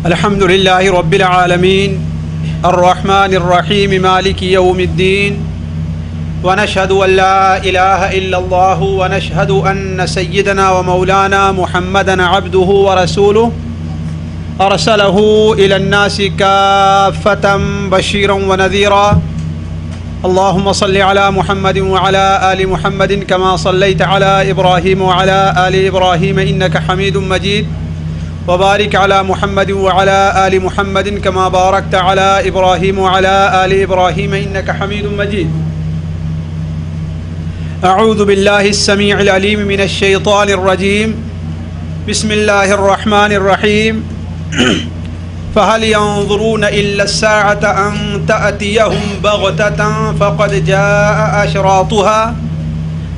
الحمد للہ رب العالمین الرحمن الرحیم مالک یوم الدین ونشهد ان لا الہ الا اللہ ونشهد ان سیدنا ومولانا محمدا عبده ورسوله ارسلہ الی الناس کافۃ بشیرا ونذیرا اللهم صل على محمد وعلى آل محمد كما صليت على إبراهيم وعلى آل إبراهيم إنك حميد مجيد وبارك على محمد وعلى آل محمد كما باركت على إبراهيم وعلى آل إبراهيم إنك حميد مجيد أعوذ بالله السميع العليم من الشيطان الرجيم بسم الله الرحمن الرحيم فهل ينظرون إلا الساعة أن تأتيهم بغتة فقد جاء أشراطها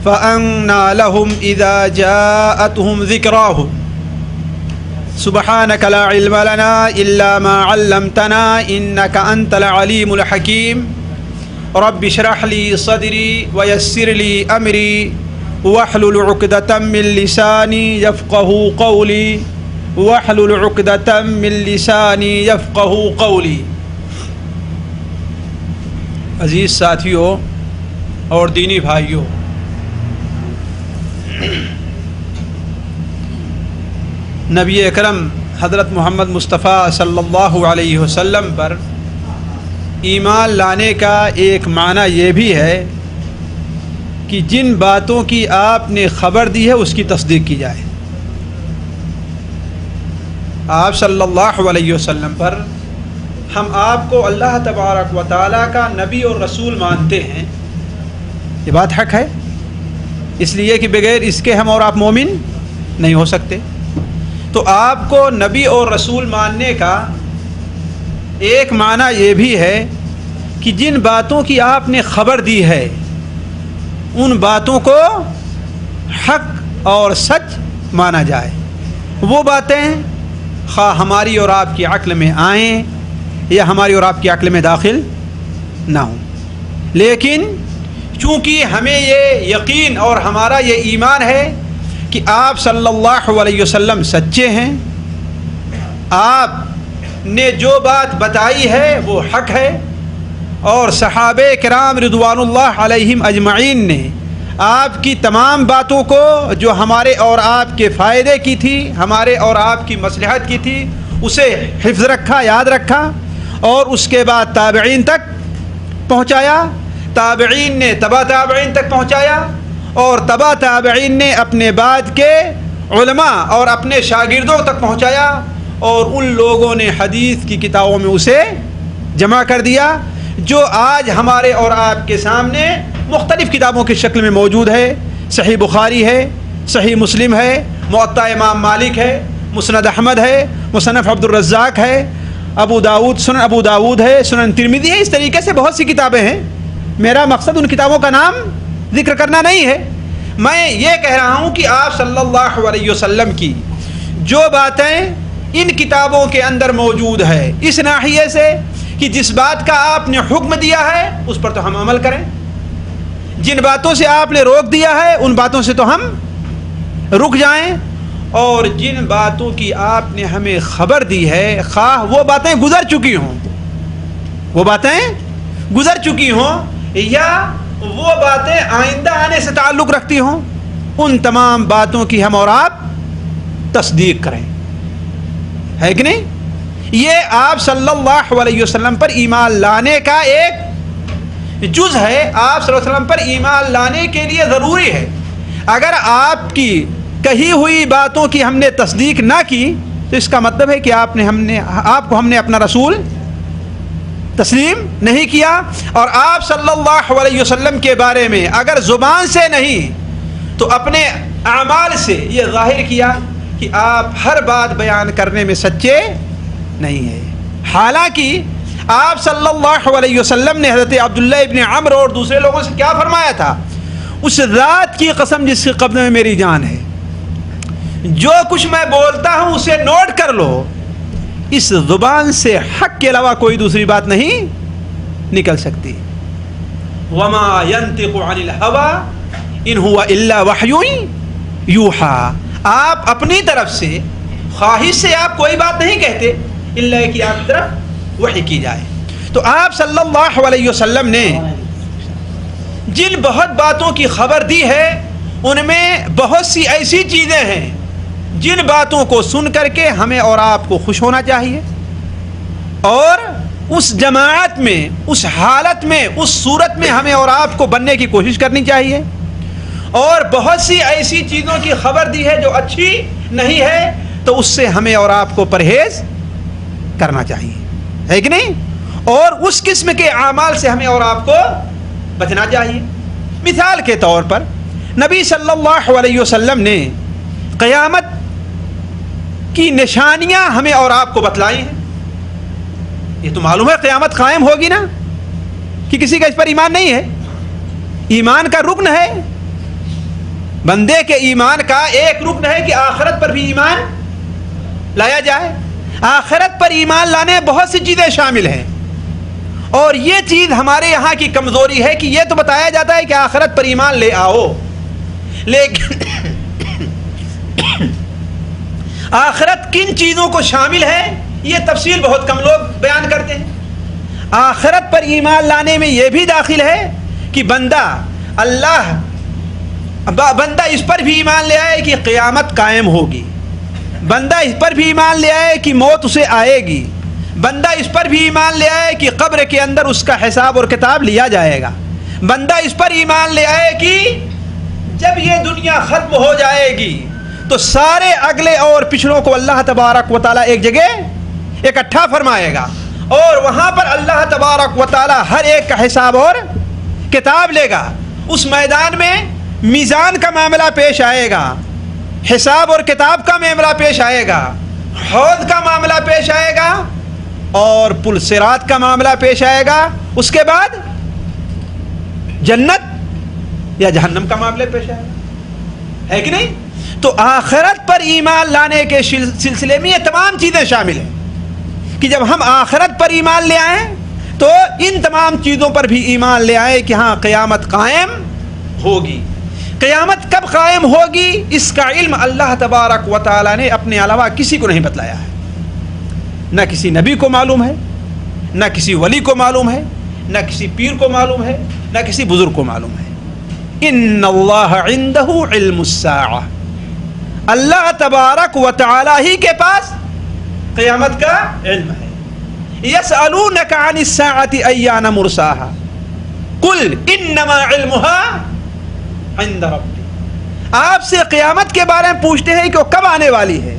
فأنى لهم إذا جاءتهم ذكراهم سبحانك لا علم لنا إلا ما علمتنا إنك أنت العليم الحكيم رب اشرح لي صدري ويسر لي أمري واحلل عقدة من لساني يفقهوا قولي واحلل عقدة من لساني يفقهوا قولي. عزیز ساتھیوں اور دینی بھائیوں، نبی اکرم حضرت محمد مصطفیٰ صلی اللہ علیہ وسلم پر ایمان لانے کا ایک معنی یہ بھی ہے کہ جن باتوں کی آپ نے خبر دی ہے اس کی تصدیق کی جائے. آپ صلی اللہ علیہ وسلم پر ہم آپ کو اللہ تبارک و تعالیٰ کا نبی اور رسول مانتے ہیں، یہ بات حق ہے، اس لیے کہ بغیر اس کے ہم اور آپ مومن نہیں ہو سکتے. تو آپ کو نبی اور رسول ماننے کا ایک معنی یہ بھی ہے کہ جن باتوں کی آپ نے خبر دی ہے ان باتوں کو حق اور سچ مانا جائے. وہ باتیں خواہ ہماری اور آپ کی عقل میں آئیں یا ہماری اور آپ کی عقل میں داخل نہ ہوں، لیکن چونکہ ہمیں یہ یقین اور ہمارا یہ ایمان ہے کہ آپ صلی اللہ علیہ وسلم سچے ہیں، آپ نے جو بات بتائی ہے وہ حق ہے، اور صحابہ کرام رضوان اللہ علیہم اجمعین نے آپ کی تمام باتوں کو جو ہمارے اور آپ کے فائدے کی تھی، ہمارے اور آپ کی مصلحت کی تھی، اسے حفظ رکھا، یاد رکھا، اور اس کے بعد تابعین تک پہنچایا، تابعین نے تبع تابعین تک پہنچایا، اور تبع تابعین نے اپنے بعد کے علماء اور اپنے شاگردوں تک پہنچایا، اور ان لوگوں نے حدیث کی کتابوں میں اسے جمع کر دیا جو آج ہمارے اور آپ کے سامنے مختلف کتابوں کی شکل میں موجود ہے. صحیح بخاری ہے، صحیح مسلم ہے، موطا امام مالک ہے، مسند احمد ہے، مصنف عبد الرزاق ہے، ابو داود سنن ابو داود ہے، سنن ترمذی ہے. اس طریقے سے بہت سی کتابیں ہیں. میرا مقصد ان کتابوں کا نام ذکر کرنا نہیں ہے، میں یہ کہہ رہا ہوں کہ آپ صلی اللہ علیہ وسلم کی جو باتیں ان کتابوں کے اندر موجود ہے، اس ناحیے سے کہ جس بات کا آپ نے حکم دیا ہے اس پر تو ہم عمل کریں، جن باتوں سے آپ نے روک دیا ہے ان باتوں سے تو ہم رک جائیں، اور جن باتوں کی آپ نے ہمیں خبر دی ہے خواہ وہ باتیں گزر چکی ہوں، وہ باتیں گزر چکی ہوں یا وہ باتیں آئندہ آنے سے تعلق رکھتی ہوں، ان تمام باتوں کی ہم اور آپ تصدیق کریں، ہے کہ نہیں؟ یہ آپ صلی اللہ علیہ وسلم پر ایمان لانے کا ایک جز ہے. آپ صلی اللہ علیہ وسلم پر ایمان لانے کے لیے ضروری ہے. اگر آپ کی کہی ہوئی باتوں کی ہم نے تصدیق نہ کی تو اس کا مطلب ہے کہ آپ کو ہم نے اپنا رسول تسلیم نہیں کیا. اور آپ صلی اللہ علیہ وسلم کے بارے میں اگر زبان سے نہیں تو اپنے اعمال سے یہ ظاہر کیا کہ آپ ہر بات بیان کرنے میں سچے نہیں ہے. حالانکہ آپ صلی اللہ علیہ وسلم نے حضرت عبداللہ ابن عمرو اور دوسرے لوگوں سے کیا فرمایا تھا؟ اس ذات کی قسم جس کے قبضے میں میری جان ہے، جو کچھ میں بولتا ہوں اسے نوٹ کر لو، اس زبان سے حق کے علاوہ کوئی دوسری بات نہیں نکل سکتی. وما ينطق عن الهوى ان هو الا وحی یوحى. آپ اپنی طرف سے خواہش سے آپ کوئی بات نہیں کہتے، الا کہ آپ کی طرف وحی کی جائے۔ تو آپ صلی اللہ علیہ وسلم نے جن بہت باتوں کی خبر دی ہے ان میں بہت سی ایسی چیزیں ہیں جن باتوں کو سن کر کے ہمیں اور آپ کو خوش ہونا چاہیے، اور اس جماعت میں، اس حالت میں، اس صورت میں ہمیں اور آپ کو بننے کی کوشش کرنی چاہیے، اور بہت سی ایسی چیزوں کی خبر دی ہے جو اچھی نہیں ہے تو اس سے ہمیں اور آپ کو پرہیز کرنا چاہیے، ہے کہ نہیں؟ اور اس قسم کے اعمال سے ہمیں اور آپ کو بچنا چاہیے۔ مثال کے طور پر نبی صلی اللہ علیہ وسلم نے قیامت کی نشانیاں ہمیں اور آپ کو بتلائی ہیں۔ یہ تو معلوم ہے قیامت قائم ہوگی نا، کہ کسی کا اس پر ایمان نہیں ہے؟ ایمان کا رکن ہے، بندے کے ایمان کا ایک رکن ہے کہ آخرت پر بھی ایمان لایا جائے۔ آخرت پر ایمان لانے میں بہت سی چیزیں شامل ہیں، اور یہ چیز ہمارے یہاں کی کمزوری ہے کہ یہ تو بتایا جاتا ہے کہ آخرت پر ایمان لے آؤ، لیکن آخرت کن چیزوں کو شامل ہے یہ تفصیل بہت کم لوگ بیان کرتے ہیں۔ آخرت پر ایمان لانے میں یہ بھی داخل ہے کہ بندہ اس پر بھی ایمان لے آئے کہ قیامت قائم ہوگی، بندہ اس پر بھی ایمان لے آئے کہ موت اسے آئے گی، بندہ اس پر بھی ایمان لے آئے کہ قبر کے اندر اس کا حساب اور کتاب لیا جائے گا، بندہ اس پر ایمان لے آئے کہ جب یہ دنیا ختم ہو جائے گی تو سارے اگلے اور پچھڑوں کو اللہ تبارک و تعالیٰ ایک جگہ اکٹھا فرمائے گا، اور وہاں پر اللہ تبارک و تعالیٰ ہر ایک کا حساب اور کتاب لے گا۔ اس میدان میں میزان کا معاملہ پیش آئے گا، حساب اور کتاب کا معاملہ پیش آئے گا، حوض کا معاملہ پیش آئے گا، اور پل صراط کا معاملہ پیش آئے گا۔ اس کے بعد جنت یا جہنم کا معاملہ پیش آئے گا، ہے کہ نہیں؟ تو آخرت پر ایمان لانے کے سلسلے میں یہ تمام چیزیں شامل ہیں کہ جب ہم آخرت پر ایمان لے آئیں تو ان تمام چیزوں پر بھی ایمان لے آئیں کہ ہاں قیامت قائم ہوگی۔ قیامت کب قائم ہوگی اس کا علم اللہ تبارک و تعالیٰ نے اپنے علاوہ کسی کو نہیں بتلایا ہے، نہ کسی نبی کو معلوم ہے، نہ کسی ولی کو معلوم ہے، نہ کسی پیر کو معلوم ہے، نہ کسی بزرگ کو معلوم ہے۔ ان اللہ عندہ علم الساعہ، اللہ تبارک و تعالی ہی کے پاس قیامت کا علم ہے۔ یسألونک عن الساعۃ ایان مرساہا قل انما علمها عند ربی، آپ سے قیامت کے بارے میں پوچھتے ہیں کہ وہ کب آنے والی ہے،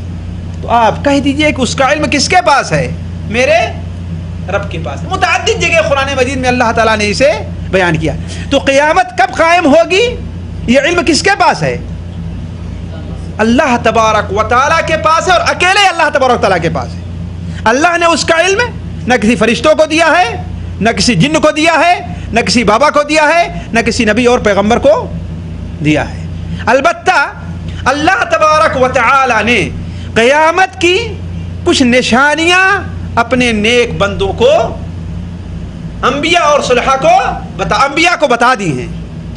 تو آپ کہہ دیجئے کہ اس کا علم کس کے پاس ہے؟ میرے رب کے پاس ہے۔ متعدد جگہ قرآن مجید میں اللہ تعالیٰ نے اسے بیان کیا۔ تو قیامت کب قائم ہوگی یہ علم کس کے پاس ہے؟ اللہ تبارک و تعالیٰ کے پاس ہے، اور اکیلے اللہ تبارک و تعالیٰ کے پاس ہے۔ اللہ نے اس کا علم نہ کسی فرشتوں کو دیا ہے، نہ کسی جن کو دیا ہے، نہ کسی بابا کو دیا ہے، نہ کسی نبی اور پیغمبر کو دیا ہے۔ البتہ اللہ تبارک و تعالیٰ نے قیامت کی کچھ نشانیاں اپنے نیک بندوں کو، انبیاء اور صلحاء کو بتا دی ہیں،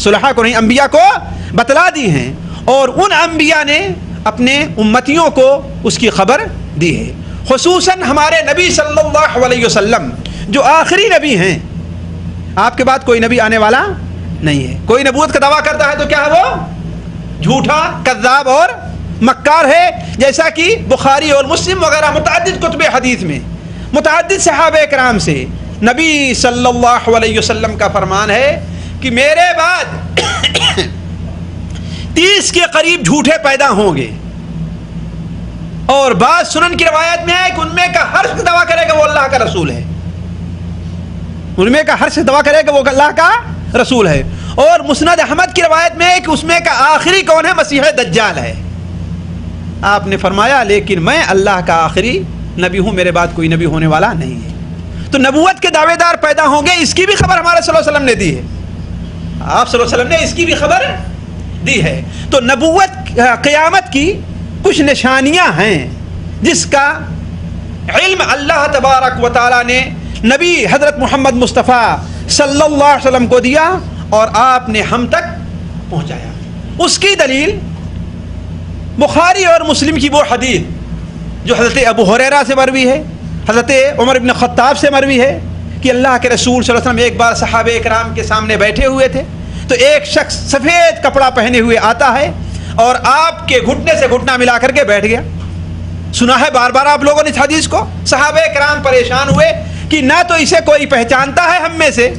صلحاء کو نہیں، انبیاء کو بتلا دی ہیں، اور ان انبیاء نے اپنے امتیوں کو اس کی خبر دی ہے۔ خصوصاً ہمارے نبی صلی اللہ علیہ وسلم جو آخری نبی ہیں، آپ کے بعد کوئی نبی آنے والا نہیں ہے۔ کوئی نبوت کا دعویٰ کرتا ہے تو کیا ہے؟ وہ جھوٹا، کذاب اور مکار ہے، جیسا کہ بخاری اور مسلم وغیرہ متعدد کتب حدیث میں متعدد صحابہ کرام سے نبی صلی اللہ علیہ وسلم کا فرمان ہے کہ میرے بعد 30 کے قریب جھوٹے پیدا ہوں گے، اور بعض سنن کی روایت میں ہے کہ ان میں کا ہر شخص دعویٰ کرے گا وہ اللہ کا رسول ہے، ان میں کا ہر شخص دعویٰ کرے گا وہ اللہ کا رسول ہے، اور مسند احمد کی روایت میں ہے کہ اس میں کا آخری کون ہے؟ مسیح دجال ہے۔ آپ نے فرمایا لیکن میں اللہ کا آخری نبی ہوں، میرے بعد کوئی نبی ہونے والا نہیں ہے۔ تو نبوت کے دعوے دار پیدا ہوں گے، اس کی بھی خبر ہمارے صلی اللہ علیہ وسلم نے دی ہے، آپ صلی اللہ علیہ وسلم نے اس کی بھی خبر دی ہے۔ تو نبوت، قیامت کی کچھ نشانیاں ہیں جس کا علم اللہ تبارک و تعالیٰ نے نبی حضرت محمد مصطفیٰ صلی اللہ علیہ وسلم کو دیا، اور آپ نے ہم تک پہنچایا۔ اس کی دلیل بخاری اور مسلم کی وہ حدیث جو حضرت ابو ہریرہ سے مروی ہے، حضرت عمر بن خطاب سے مروی ہے کہ اللہ کے رسول صلی اللہ علیہ وسلم ایک بار صحابہ کرام کے سامنے بیٹھے ہوئے تھے تو ایک شخص سفید کپڑا پہنے ہوئے آتا ہے اور آپ کے گھٹنے سے گھٹنا ملا کر کے بیٹھ گیا. سنا ہے بار بار آپ لوگوں نے اس حدیث کو. صحابہ کرام پریشان ہوئے کہ نہ تو اسے کوئی پہچانتا ہے ہم میں سے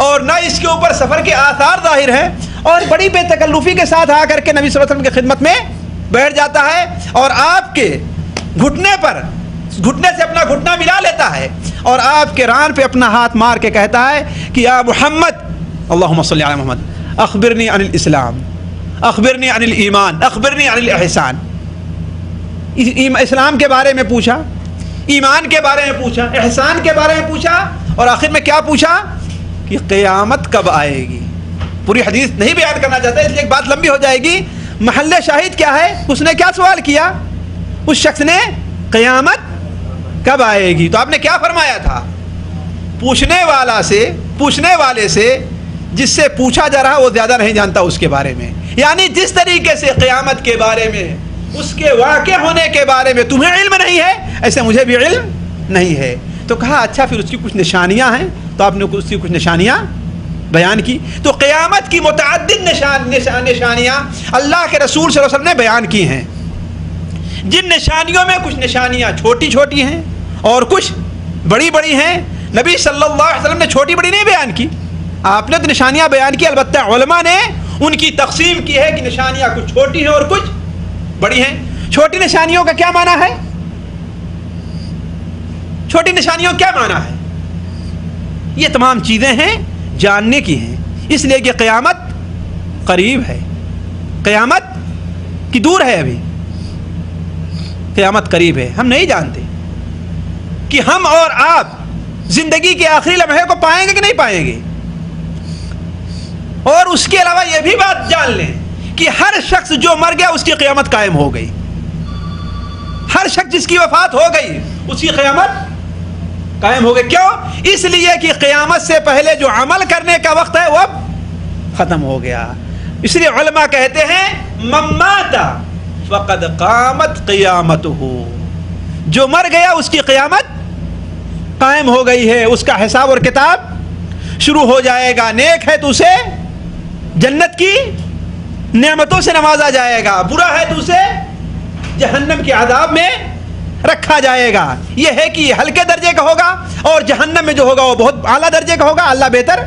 اور نہ اس کے اوپر سفر کے آثار ظاہر ہیں, اور بڑی بے تکلفی کے ساتھ آ کر کے نبی صلی اللہ علیہ وسلم کی خدمت میں بیٹھ جاتا ہے اور آپ کے گھٹنے سے اپنا گھٹنا ملا لیتا ہے اور آپ کے ران پہ اپنا ہاتھ مار کے کہتا ہے کہ یا محمد, اللہم صلی علی محمد, اخبرنی عن الاسلام, اخبرنی عن الایمان, اخبرنی عن الاحسان. اسلام کے بارے میں پوچھا, ایمان کے بارے میں پوچھا, احسان کے بارے میں پوچھا, اور آخر میں کیا پوچھا کہ قیامت کب آئے گی. پوری حدیث نہیں بیان کرنا چاہتا اس لیے ایک بات لمبی ہو جائے گی. محل شاہد کیا ہے, اس نے کیا سوال کیا, اس شخص نے قیامت کب آئے گی. تو آپ نے کیا فرمایا تھا, پوچھنے والے سے جس سے پوچھا جا رہا وہ زیادہ نہیں جانتا اس کے بارے میں. یعنی جس طریقے سے قیامت کے بارے میں, اس کے واقع ہونے کے بارے میں تمہیں علم نہیں ہے, ایسے مجھے بھی علم نہیں ہے. تو کہا اچھا پھر اس کی کچھ نشانیاں ہیں, تو آپ نے اس کی کچھ نشانیاں بیان کی. تو قیامت کی متعدد نشانیاں اللہ کے رسول صلی اللہ علیہ وسلم نے بیان کی ہیں. جن نشانیوں میں کچھ نشانیاں چھوٹی چھوٹی ہیں اور کچھ بڑی بڑی ہیں. نبی صلی اللہ علیہ وسلم نے چھوٹی بڑی نہیں بیان کی, آپ نے تو نشانیاں بیان کی. البتہ علماء نے ان کی تقسیم کی ہے کہ نشانیاں کچھ چھوٹی ہیں اور کچھ بڑی ہیں. چھوٹی نشانیوں کا کیا معنی ہے, چھوٹی نشانیوں کیا معنی ہے, یہ تمام چیزیں ہیں جاننے کی ہیں. اس لیے کہ قیامت قریب ہے, قیامت کی دور ہے, ابھی قیامت قریب ہے. ہم نہیں جانتے کہ ہم اور آپ زندگی کے آخری لمحے کو پائیں گے کہ نہیں پائیں گے. اور اس کے علاوہ یہ بھی بات جان لیں کہ ہر شخص جو مر گیا اس کی قیامت قائم ہو گئی. ہر شخص جس کی وفات ہو گئی اس کی قیامت قائم ہو گئی. کیوں؟ اس لیے کہ قیامت سے پہلے جو عمل کرنے کا وقت ہے وہ اب ختم ہو گیا. اس لیے علماء کہتے ہیں من مات فقد قامت قیامتہ, جو مر گیا اس کی قیامت قائم ہو گئی ہے. اس کا حساب اور کتاب شروع ہو جائے گا. نیک ہے تو اسے جنت کی نعمتوں سے نوازا جائے گا, برا ہے تو اسے جہنم کے عذاب میں رکھا جائے گا. یہ ہے کہ یہ ہلکے درجے کا ہوگا اور جہنم میں جو ہوگا وہ بہت اعلیٰ درجے کا ہوگا. اللہ بہتر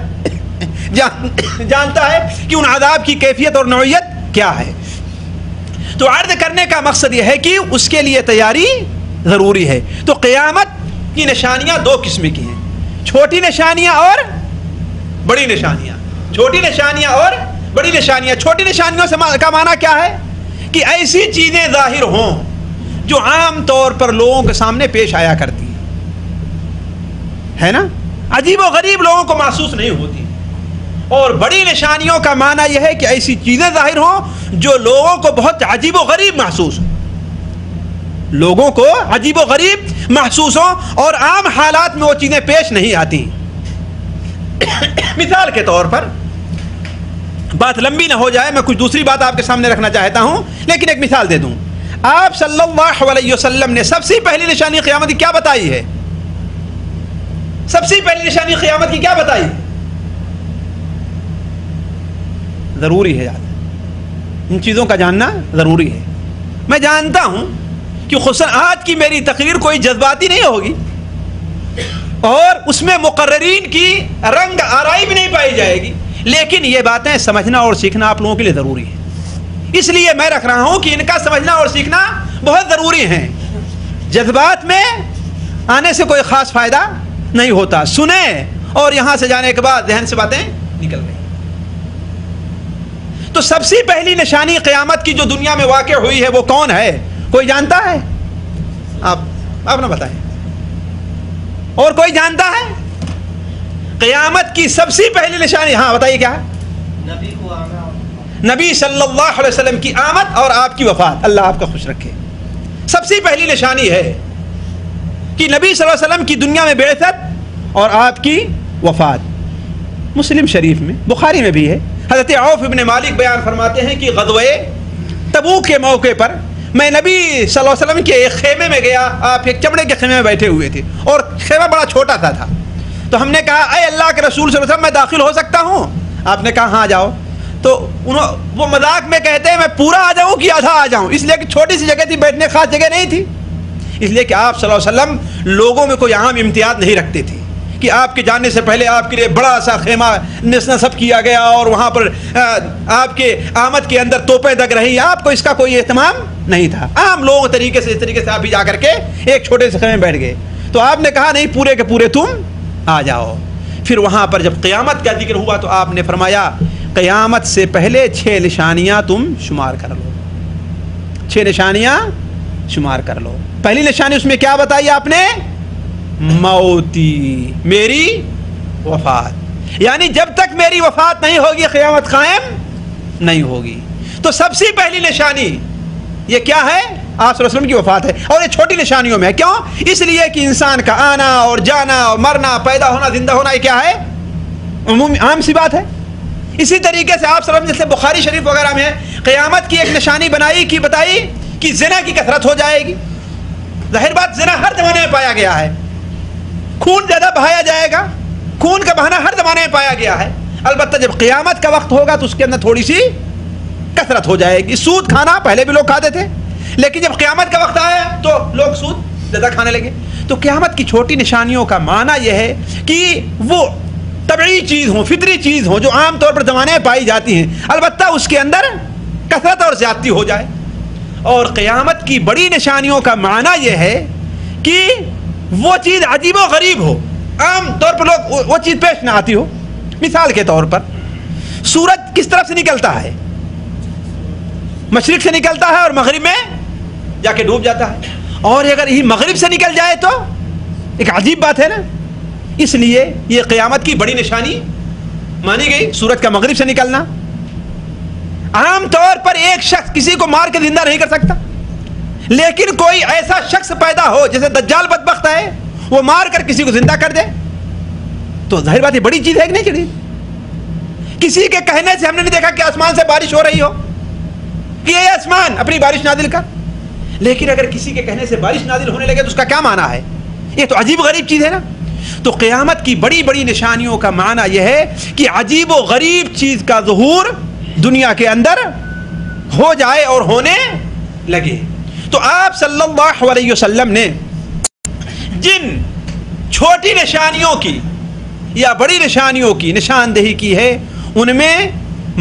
جانتا ہے کہ ان عذاب کی کیفیت اور نوعیت کیا ہے. تو عرض کرنے کا مقصد یہ ہے کہ اس کے لیے تیاری ضروری ہے. تو قیامت کی نشانیاں دو قسم کی ہیں, چھوٹی نشانیاں اور بڑی نشانیاں. چھوٹی نشانیاں اور بڑی نشانیاں. چھوٹی نشانیوں سے کا معنی کیا ہے کہ ایسی چیزیں ظاہر ہوں جو عام طور پر لوگوں کے سامنے پیش آیا کرتی ہیں, ہے نا, عجیب و غریب لوگوں کو محسوس نہیں ہوتی. اور بڑی نشانیوں کا معنی یہ ہے کہ ایسی چیزیں ظاہر ہوں جو لوگوں کو بہت عجیب و غریب محسوس ہوں, لوگوں کو عجیب و غریب محسوس ہوں اور عام حالات میں وہ چیزیں پیش نہیں آتی. مثال کے طور پر, بات لمبی نہ ہو جائے, میں کچھ دوسری بات آپ کے سامنے رکھنا چاہتا ہوں, لیکن ایک مثال دے دوں. آپ صلی اللہ علیہ وسلم نے سب سے پہلی نشانی قیامت کی کیا بتائی ہے, سب سے پہلی نشانی قیامت کی کیا بتائی ہے؟ ضروری ہے یاد, ان چیزوں کا جاننا ضروری ہے. میں جانتا ہوں کہ خصوصاً آج کی میری تقریر کوئی جذباتی نہیں ہوگی اور اس میں مقررین کی رنگ آرائی بھی نہیں پائی جائے گی, لیکن یہ باتیں سمجھنا اور سیکھنا آپ لوگوں کے لیے ضروری ہے. اس لیے میں رکھ رہا ہوں کہ ان کا سمجھنا اور سیکھنا بہت ضروری ہے. جذبات میں آنے سے کوئی خاص فائدہ نہیں ہوتا. سنیں اور یہاں سے جانے کے بعد ذہن سے باتیں نکل گئی. تو سب سے پہلی نشانی قیامت کی جو دنیا میں واقع ہوئی ہے وہ کون ہے, کوئی جانتا ہے؟ آپ نہ بتائیں. اور کوئی جانتا ہے قیامت کی سب سے پہلی نشانی؟ ہاں بتائیے کیا ہے؟ نبی صلی اللہ علیہ وسلم کی آمد اور آپ کی وفات. اللہ آپ کا خوش رکھے. سب سے پہلی نشانی ہے کہ نبی صلی اللہ علیہ وسلم کی دنیا میں بعثت اور آپ کی وفات. مسلم شریف میں, بخاری میں بھی ہے. حضرت عوف ابن مالک بیان فرماتے ہیں کہ غزوہ تبوک کے موقع پر میں نبی صلی اللہ علیہ وسلم کے ایک خیمے میں گیا. آپ ایک چمڑے کے خیمے میں بیٹھے ہوئے تھے اور خیمہ بڑا چھوٹا سا تھا. تو ہم نے کہا اے اللہ کے رسول صلی اللہ علیہ وسلم میں داخل ہو سکتا ہوں؟ آپ نے کہا ہاں جاؤ. تو وہ مذاق میں کہتے ہیں میں پورا آ جاؤں کہ آدھا آ جاؤں؟ اس لیے کہ چھوٹی سی جگہ تھی, بیٹھنے خاص جگہ نہیں تھی. اس لیے کہ آپ صلی اللہ علیہ وسلم لوگوں میں کوئی عام امتیاز نہیں رکھتے تھے کہ آپ کے جانے سے پہلے آپ کے لیے بڑا سا خیمہ نصب کیا گیا اور وہاں پر آپ کے آمد کے اندر توپیں دگ رہی. آپ کو اس کا کوئی اہتمام نہیں تھا. عام لوگ طریقے سے اس طریقے سے آپ بھی جا کر کے ایک چھوٹے سے خیمے میں بیٹھ گئے. تو آپ نے کہا نہیں, پورے کے پورے تم آ جاؤ. پھر وہاں پر جب قیامت کا ذکر ہوا تو آپ نے فرمایا قیامت سے پہلے 6 نشانیاں تم شمار کر لو. 6 نشانیاں شمار کر لو. پہلی نشانی اس میں کیا بتائی آپ نے؟ موتی, میری وفات. یعنی جب تک میری وفات نہیں ہوگی قیامت قائم نہیں ہوگی. تو سب سے پہلی نشانی یہ کیا ہے؟ آپ صلی اللہ علیہ وسلم کی وفات ہے. اور یہ چھوٹی نشانیوں میں ہے. کیوں؟ اس لیے کہ انسان کا آنا اور جانا اور مرنا, پیدا ہونا, زندہ ہونا, یہ کیا ہے؟ عمومی عام سی بات ہے. اسی طریقے سے آپ صلی اللہ علیہ وسلم جیسے بخاری شریف وغیرہ میں قیامت کی ایک نشانی بتائی کہ زنا کی کثرت ہو جائے گی. ظاہر بات زنا ہر زمانے میں پایا گیا ہے. خون زیادہ بہایا جائے گا, خون کا بہانا ہر زمانے میں پایا گیا ہے. البتہ جب قیامت کا وقت ہوگا تو اس کے اندر تھوڑی سی کثرت ہو جائے گی. سود کھانا پہلے بھی لوگ کھاتے تھے, لیکن جب قیامت کا وقت آیا تو لوگ سود زیادہ کھانے لگے. تو قیامت کی چھوٹی نشانیوں کا معنی یہ ہے کہ وہ طبعی چیز ہوں, فطری چیز ہوں جو عام طور پر زمانے میں پائی جاتی ہیں, البتہ اس کے اندر کثرت اور زیادتی ہو جائے. اور قیامت کی بڑی نشانیوں کا معنی یہ ہے کہ وہ چیز عجیب و غریب ہو, عام طور پر لوگ وہ چیز پیش نہ آتی ہو. مثال کے طور پر سورج کس طرف سے نکلتا ہے؟ مشرق سے نکلتا ہے اور مغرب میں جا کے ڈوب جاتا ہے. اور اگر یہ مغرب سے نکل جائے تو ایک عجیب بات ہے نا. اس لیے یہ قیامت کی بڑی نشانی مانی گئی, سورج کا مغرب سے نکلنا. عام طور پر ایک شخص کسی کو مار کے زندہ نہیں کر سکتا, لیکن کوئی ایسا شخص پیدا ہو جیسے دجال بدبخت ہے, وہ مار کر کسی کو زندہ کر دے, تو ظاہر بات یہ بڑی چیز ہے کہ نہیں چڑی. کسی کے کہنے سے ہم نے نہیں دیکھا کہ آسمان سے بارش ہو رہی ہو کہ اے آسمان اپنی بارش نازل کر, لیکن اگر کسی کے کہنے سے بارش نازل ہونے لگے تو اس کا کیا معنی ہے؟ یہ تو عجیب غریب چیز ہے نا. تو قیامت کی بڑی بڑی نشانیوں کا معنی یہ ہے کہ عجیب و غریب چیز کا ظہور دنیا کے اندر ہو جائے اور ہونے لگے. تو آپ صلی اللہ علیہ وسلم نے جن چھوٹی نشانیوں کی یا بڑی نشانیوں کی نشاندہی کی ہے, ان میں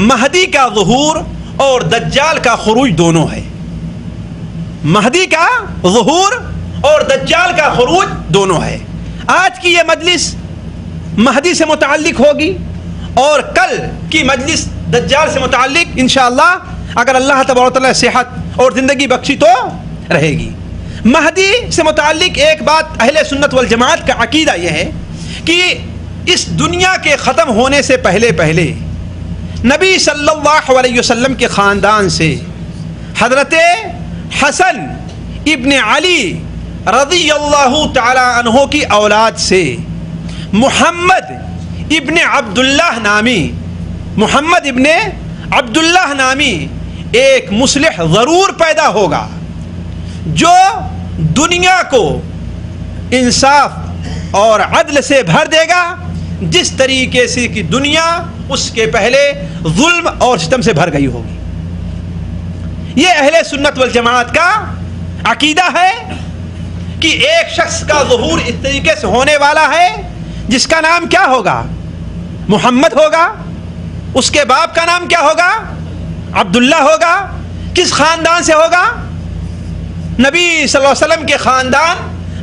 مہدی کا ظہور اور دجال کا خروج دونوں ہے. مہدی کا ظہور اور دجال کا خروج دونوں ہے. آج کی یہ مجلس مہدی سے متعلق ہوگی اور کل کی مجلس دجال سے متعلق انشاءاللہ, اگر اللہ تبارک و تعالی صحت اور زندگی بخشی تو رہے گی. مہدی سے متعلق ایک بات اہل سنت والجماعت کا عقیدہ یہ ہے کہ اس دنیا کے ختم ہونے سے پہلے نبی صلی اللہ علیہ وسلم کے خاندان سے حضرت حسن ابن علی رضی اللہ تعالی عنہ کی اولاد سے محمد ابن عبداللہ نامی ایک مصلح ضرور پیدا ہوگا جو دنیا کو انصاف اور عدل سے بھر دے گا, جس طریقے سے کہ دنیا اس کے پہلے ظلم اور ستم سے بھر گئی ہوگی. یہ اہل سنت والجماعت کا عقیدہ ہے کہ ایک شخص کا ظہور اس طریقے سے ہونے والا ہے جس کا نام کیا ہوگا؟ محمد ہوگا. اس کے باپ کا نام کیا ہوگا؟ عبداللہ ہوگا. کس خاندان سے ہوگا؟ نبی صلی اللہ علیہ وسلم کے خاندان,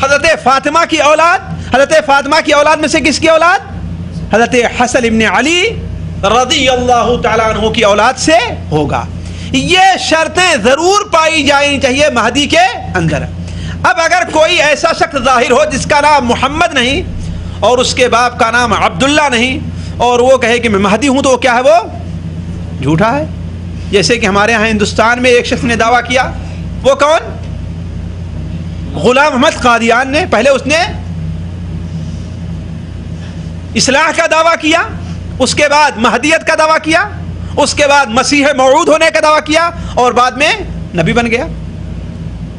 حضرت فاطمہ کی اولاد. حضرت فاطمہ کی اولاد میں سے کس کی اولاد؟ حضرت حسن ابن علی رضی اللہ تعالیٰ عنہ کی اولاد سے ہوگا. یہ شرطیں ضرور پائی جانی چاہیے مہدی کے اندر. اب اگر کوئی ایسا شخص ظاہر ہو جس کا نام محمد نہیں اور اس کے باپ کا نام عبداللہ نہیں, اور وہ کہے کہ میں مہدی ہوں, تو وہ کیا ہے؟ وہ جھوٹا ہے. جیسے کہ ہمارے ہاں ہندوستان میں ایک شخص نے دعویٰ کیا, وہ کون؟ غلام احمد قادیان نے. پہلے اس نے اصلاح کا دعویٰ کیا, اس کے بعد مہدیت کا دعویٰ کیا, اس کے بعد مسیح موعود ہونے کا دعویٰ کیا, اور بعد میں نبی بن گیا.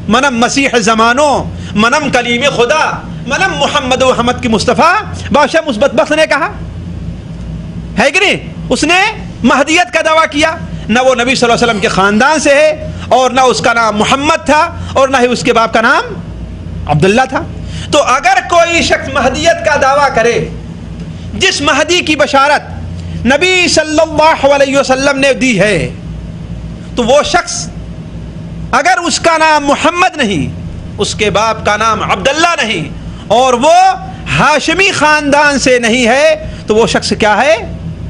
منم مسیح زمانوں، منم کلیم خدا، منم محمد و احمد کی مصطفیٰ، بادشاہ مثبت بخت نے کہا ہے کہ نہیں؟ اس نے مہدیت کا دعویٰ کیا، نہ وہ نبی صلی اللہ علیہ وسلم کے خاندان سے ہے، اور نہ اس کا نام محمد تھا، اور نہ ہی اس کے باپ کا نام عبداللہ تھا۔ تو اگر کوئی شخص مہدیت کا دعویٰ کرے، جس مہدی کی بشارت نبی صلی اللہ علیہ وسلم نے دی ہے، تو وہ شخص اگر اس کا نام محمد نہیں، اس کے باپ کا نام عبداللہ نہیں، اور وہ ہاشمی خاندان سے نہیں ہے، تو وہ شخص کیا ہے؟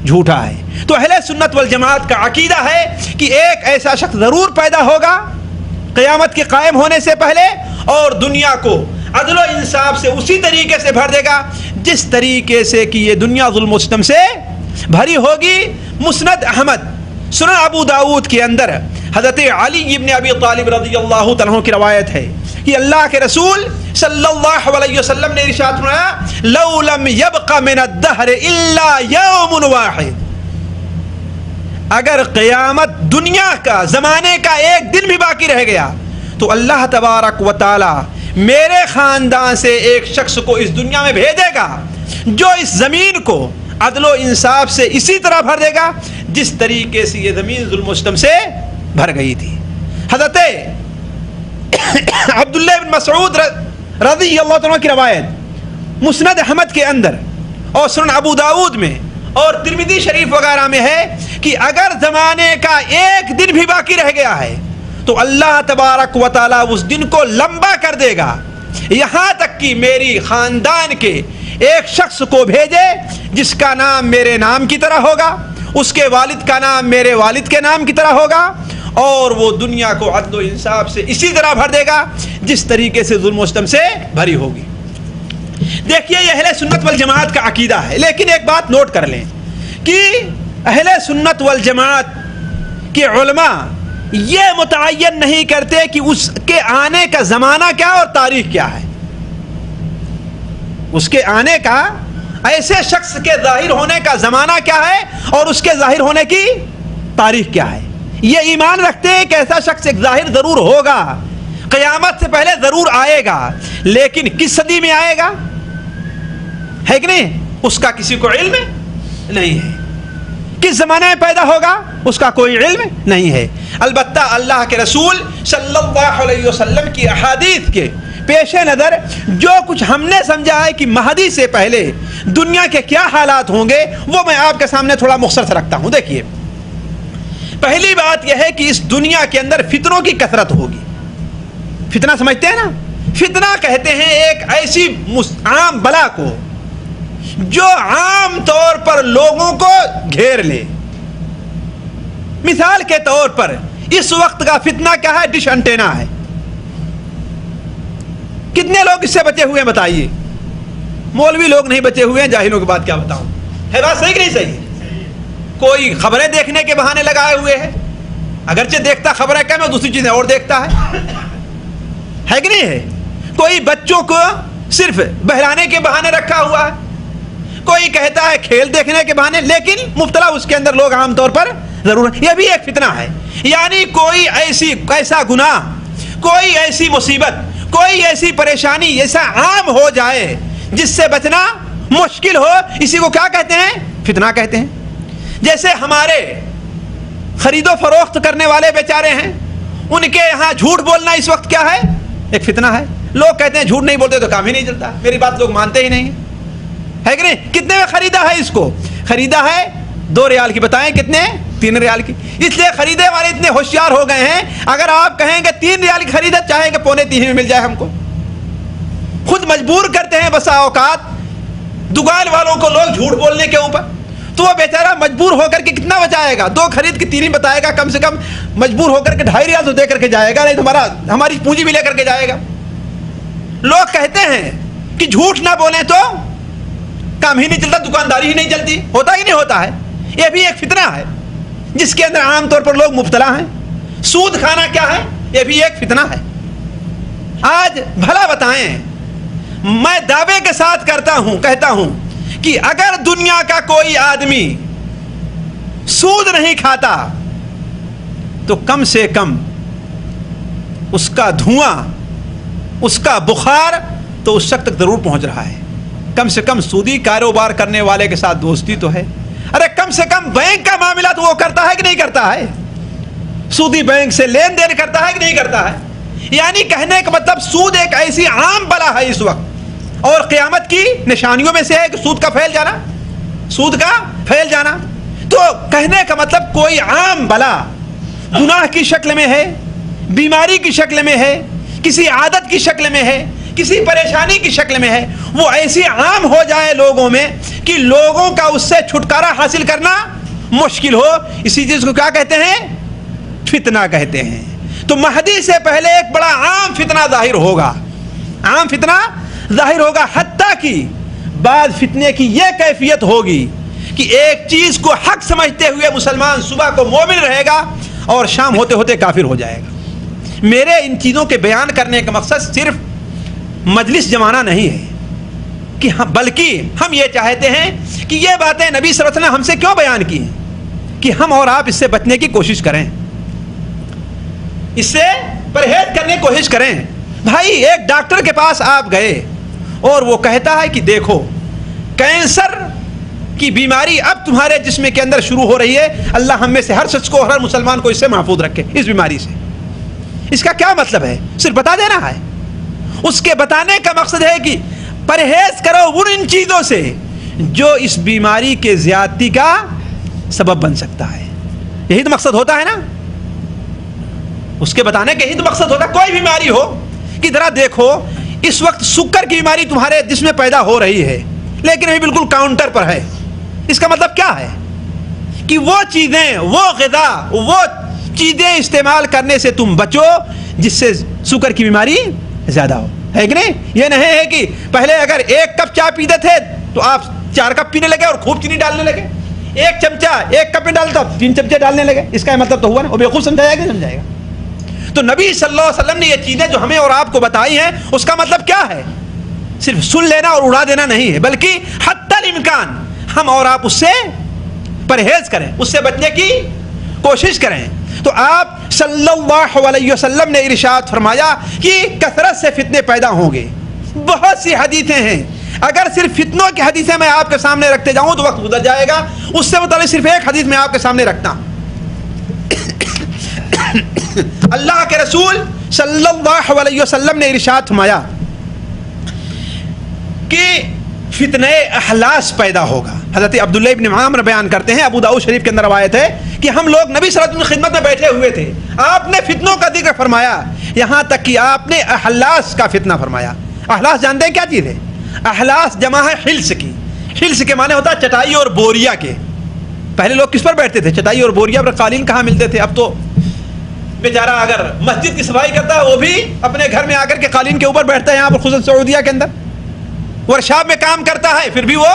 جھوٹا ہے۔ تو اہل سنت والجماعت کا عقیدہ ہے کہ ایک ایسا شخص ضرور پیدا ہوگا قیامت کے قائم ہونے سے پہلے، اور دنیا کو عدل و انصاف سے اسی طریقے سے بھر دے گا جس طریقے سے کہ یہ دنیا ظلم و ستم سے بھری ہوگی۔ مسند احمد، سنن ابو داود کے اندر حضرت علی ابن ابی طالب رضی اللہ عنہ کی روایت ہے کہ اللہ کے رسول صلی اللہ علیہ وسلم نے ارشاد فرمایا، لو لم یبق من الدہر الا یوم واحد، اگر قیامت دنیا کا زمانے کا ایک دن بھی باقی رہ گیا تو اللہ تبارک و تعالی میرے خاندان سے ایک شخص کو اس دنیا میں بھیجے گا جو اس زمین کو عدل و انصاف سے اسی طرح بھر دے گا جس طریقے سے یہ زمین ظلم و ستم سے بھر گئی تھی۔ حضرت عبداللہ بن مسعود رضی اللہ عنہ کی روایت مسند احمد کے اندر اور سنن ابو داود میں اور ترمذی شریف وغیرہ میں ہے کہ اگر زمانے کا ایک دن بھی باقی رہ گیا ہے تو اللہ تبارک و تعالیٰ اس دن کو لمبا کر دے گا، یہاں تک کہ میری خاندان کے ایک شخص کو بھیجے جس کا نام میرے نام کی طرح ہوگا، اس کے والد کا نام میرے والد کے نام کی طرح ہوگا، اور وہ دنیا کو عدل و انصاف سے اسی طرح بھر دے گا جس طریقے سے ظلم و ستم سے بھری ہوگی۔ دیکھیے یہ اہل سنت والجماعت کا عقیدہ ہے، لیکن ایک بات نوٹ کر لیں کہ اہل سنت والجماعت کے علماء یہ متعین نہیں کرتے کہ اس کے آنے کا زمانہ کیا اور تاریخ کیا ہے۔ اس کے آنے کا، ایسے شخص کے ظاہر ہونے کا زمانہ کیا ہے اور اس کے ظاہر ہونے کی تاریخ کیا ہے۔ یہ ایمان رکھتے ہیں کہ ایسا شخص ایک ظاہر ضرور ہوگا، قیامت سے پہلے ضرور آئے گا، لیکن کس صدی میں آئے گا ہے کہ نہیں، اس کا کسی کو علم نہیں ہے۔ کس زمانے میں پیدا ہوگا اس کا کوئی علم نہیں ہے۔ البتہ اللہ کے رسول صلی اللہ علیہ وسلم کی احادیث کے پیش نظر جو کچھ ہم نے سمجھا ہے کہ مہدی سے پہلے دنیا کے کیا حالات ہوں گے وہ میں آپ کے سامنے تھوڑا مختصر سے رکھتا ہوں۔ دیکھیے، پہلی بات یہ ہے کہ اس دنیا کے اندر فتنوں کی کثرت ہوگی۔ فتنہ سمجھتے ہیں نا؟ فتنہ کہتے ہیں ایک ایسی عام بلا کو جو عام طور پر لوگوں کو گھیر لے۔ مثال کے طور پر اس وقت کا فتنہ کیا ہے؟ ڈش انٹینا ہے۔ کتنے لوگ اس سے بچے ہوئے ہیں بتائیے؟ مولوی لوگ نہیں بچے ہوئے ہیں، جاہلوں کی بات کیا بتاؤں۔ ہے بات صحیح کہ نہیں صحیح؟ کوئی خبریں دیکھنے کے بہانے لگائے ہوئے ہیں، اگرچہ دیکھتا خبریں کم ہے، دوسری چیزیں اور دیکھتا ہے کہ نہیں ہے؟ کوئی بچوں کو صرف بہلانے کے بہانے رکھا ہوا ہے، کوئی کہتا ہے کھیل دیکھنے کے بہانے، لیکن مبتلا اس کے اندر لوگ عام طور پر ضرور ہیں۔ یہ بھی ایک فتنہ ہے، یعنی کوئی ایسا گناہ، کوئی ایسی مصیبت، کوئی ایسی پریشانی ایسا عام ہو جائے جس سے بچنا مشکل ہو، اسی کو کیا کہتے ہیں؟ فتنہ کہتے ہیں۔ جیسے ہمارے خرید و فروخت کرنے والے بیچارے ہیں، ان کے یہاں جھوٹ بولنا اس وقت کیا ہے؟ ایک فتنہ ہے۔ لوگ کہتے ہیں جھوٹ نہیں بولتے تو کام ہی نہیں چلتا، میری بات لوگ مانتے ہی نہیں ہے کہ نہیں؟ کتنے میں خریدا ہے اس کو؟ خریدا ہے 2 ریال کی، بتائیں کتنے؟ 3 ریال کی۔ اس لیے خریدے والے اتنے ہوشیار ہو گئے ہیں، اگر آپ کہیں گے 3 ریال کی خریدا، چاہیں کہ 2.25 میں مل جائے ہم کو، خود مجبور کرتے ہیں بسا اوقات دکان والوں کو لوگ جھوٹ بولنے کے اوپر، تو وہ بیچارہ مجبور ہو کر کے کتنا بچائے گا؟ 2 خرید کے 3 ہی بتائے گا، کم سے کم مجبور ہو کر کے 2.5 ریال تو دے کر کے جائے گا، نہیں تو ہماری پونجی بھی لے کر کے جائے گا۔ لوگ کہتے ہیں کہ جھوٹ نہ بولیں تو کام ہی نہیں چلتا، دکانداری ہی نہیں چلتی، ہوتا ہی نہیں ہوتا ہے۔ یہ بھی ایک فتنہ ہے جس کے اندر عام طور پر لوگ مبتلا ہیں۔ سود کھانا کیا ہے؟ یہ بھی ایک فتنہ ہے۔ آج بھلا بتائیں، میں دعوے کے ساتھ کہتا ہوں کہ اگر دنیا کا کوئی آدمی سود نہیں کھاتا تو کم سے کم اس کا دھواں، اس کا بخار تو اس شخص تک ضرور پہنچ رہا ہے۔ کم سے کم سودی کاروبار کرنے والے کے ساتھ دوستی تو ہے، ارے کم سے کم بینک کا معاملہ تو وہ کرتا ہے کہ نہیں کرتا ہے؟ سودی بینک سے لین دین کرتا ہے کہ نہیں کرتا ہے؟ یعنی کہنے کا مطلب سود ایک ایسی عام بلا ہے اس وقت، اور قیامت کی نشانیوں میں سے ہے کہ سود کا پھیل جانا، سود کا پھیل جانا۔ تو کہنے کا مطلب کوئی عام بلا گناہ کی شکل میں ہے، بیماری کی شکل میں ہے، کسی عادت کی شکل میں ہے، کسی پریشانی کی شکل میں ہے، وہ ایسی عام ہو جائے لوگوں میں کہ لوگوں کا اس سے چھٹکارا حاصل کرنا مشکل ہو۔ اسی چیز کو کیا کہتے ہیں؟ فتنہ کہتے ہیں۔ تو مہدی سے پہلے ایک بڑا عام فتنہ ظاہر ہوگا، عام فتنہ ظاہر ہوگا، حتیٰ کہ بعد فتنے کی یہ کیفیت ہوگی کہ ایک چیز کو حق سمجھتے ہوئے مسلمان صبح کو مومن رہے گا اور شام ہوتے ہوتے کافر ہو جائے گا۔ میرے ان چیزوں کے بیان کرنے کا مقصد صرف مجلس جمانا نہیں ہے کہ بلکہ ہم یہ چاہتے ہیں کہ یہ باتیں نبی صلی اللہ علیہ وسلم نے ہم سے کیوں بیان کی ہیں کہ ہم اور آپ اس سے بچنے کی کوشش کریں، اس سے پرہیز کرنے کی کوشش کریں۔ بھائی ایک ڈاکٹر کے پاس آپ گئے اور وہ کہتا ہے کہ دیکھو کینسر کی بیماری اب تمہارے جسم کے اندر شروع ہو رہی ہے، اللہ ہم میں سے ہر شخص کو، ہر مسلمان کو اس سے محفوظ رکھے، اس بیماری سے۔ اس کا کیا مطلب ہے؟ صرف بتا دینا ہے؟ اس کے بتانے کا مقصد ہے کہ پرہیز کرو ان چیزوں سے جو اس بیماری کے زیادتی کا سبب بن سکتا ہے۔ یہی تو مقصد ہوتا ہے نا، اس کے بتانے کا یہی تو مقصد ہوتا ہے۔ کوئی بیماری ہو کہ ذرا دیکھو اس وقت سکر کی بیماری تمہارے جسم میں پیدا ہو رہی ہے لیکن ابھی بالکل کاؤنٹر پر ہے، اس کا مطلب کیا ہے کہ وہ چیزیں، وہ غذا، وہ چیزیں استعمال کرنے سے تم بچو جس سے سکر کی بیماری زیادہ ہو، ہے کہ نہیں؟ یہ نہیں ہے کہ پہلے اگر 1 کپ چائے پیتے تھے تو آپ 4 کپ پینے لگے اور خوب چینی ڈالنے لگے، 1 چمچہ 1 کپ میں ڈالتا 3 چمچے ڈالنے لگے، اس کا مطلب تو ہوا نا، وہ بیوقوف سمجھایا کہ سمجھائے گا؟ تو نبی صلی اللہ علیہ وسلم نے یہ چیزیں جو ہمیں اور آپ کو بتائی ہیں اس کا مطلب کیا ہے؟ صرف سن لینا اور اڑا دینا نہیں ہے، بلکہ حتی الامکان ہم اور آپ اس سے پرہیز کریں، اس سے بچنے کی کوشش کریں۔ تو آپ صلی اللہ علیہ وسلم نے ارشاد فرمایا کہ کثرت سے فتنے پیدا ہوں گے۔ بہت سی حدیثیں ہیں، اگر صرف فتنوں کی حدیثیں میں آپ کے سامنے رکھتے جاؤں تو وقت گزر جائے گا، اس سے متعلق صرف ایک حدیث میں آپ کے سامنے رکھتا ہوں۔ اللہ کے رسول صلی اللہ علیہ وسلم نے ارشاد فرمایا کہ فتنہ احلاس پیدا ہوگا۔ حضرت عبداللہ ابن عامر بیان کرتے ہیں، ابو داؤد شریف کے اندر روایت ہے کہ ہم لوگ نبی صلی اللہ علیہ وسلم کی خدمت میں بیٹھے ہوئے تھے، آپ نے فتنوں کا ذکر فرمایا، یہاں تک کہ آپ نے احلاس کا فتنہ فرمایا۔ احلاس جانتے ہیں کیا چیز ہے؟ احلاس جمع ہے حلس کی، حلس کے معنی ہوتا ہے چٹائی اور بوریا کے۔ پہلے لوگ کس پر بیٹھتے تھے؟ چٹائی اور بوریا پر۔ قالین کہاں ملتے تھے؟ اب تو بیچارہ اگر مسجد کی صفائی کرتا ہے وہ بھی اپنے گھر میں آ کر کے قالین کے اوپر بیٹھتا ہے، یہاں پر خصوصاً سعودیہ کے اندر ورکشاپ میں کام کرتا ہے پھر بھی وہ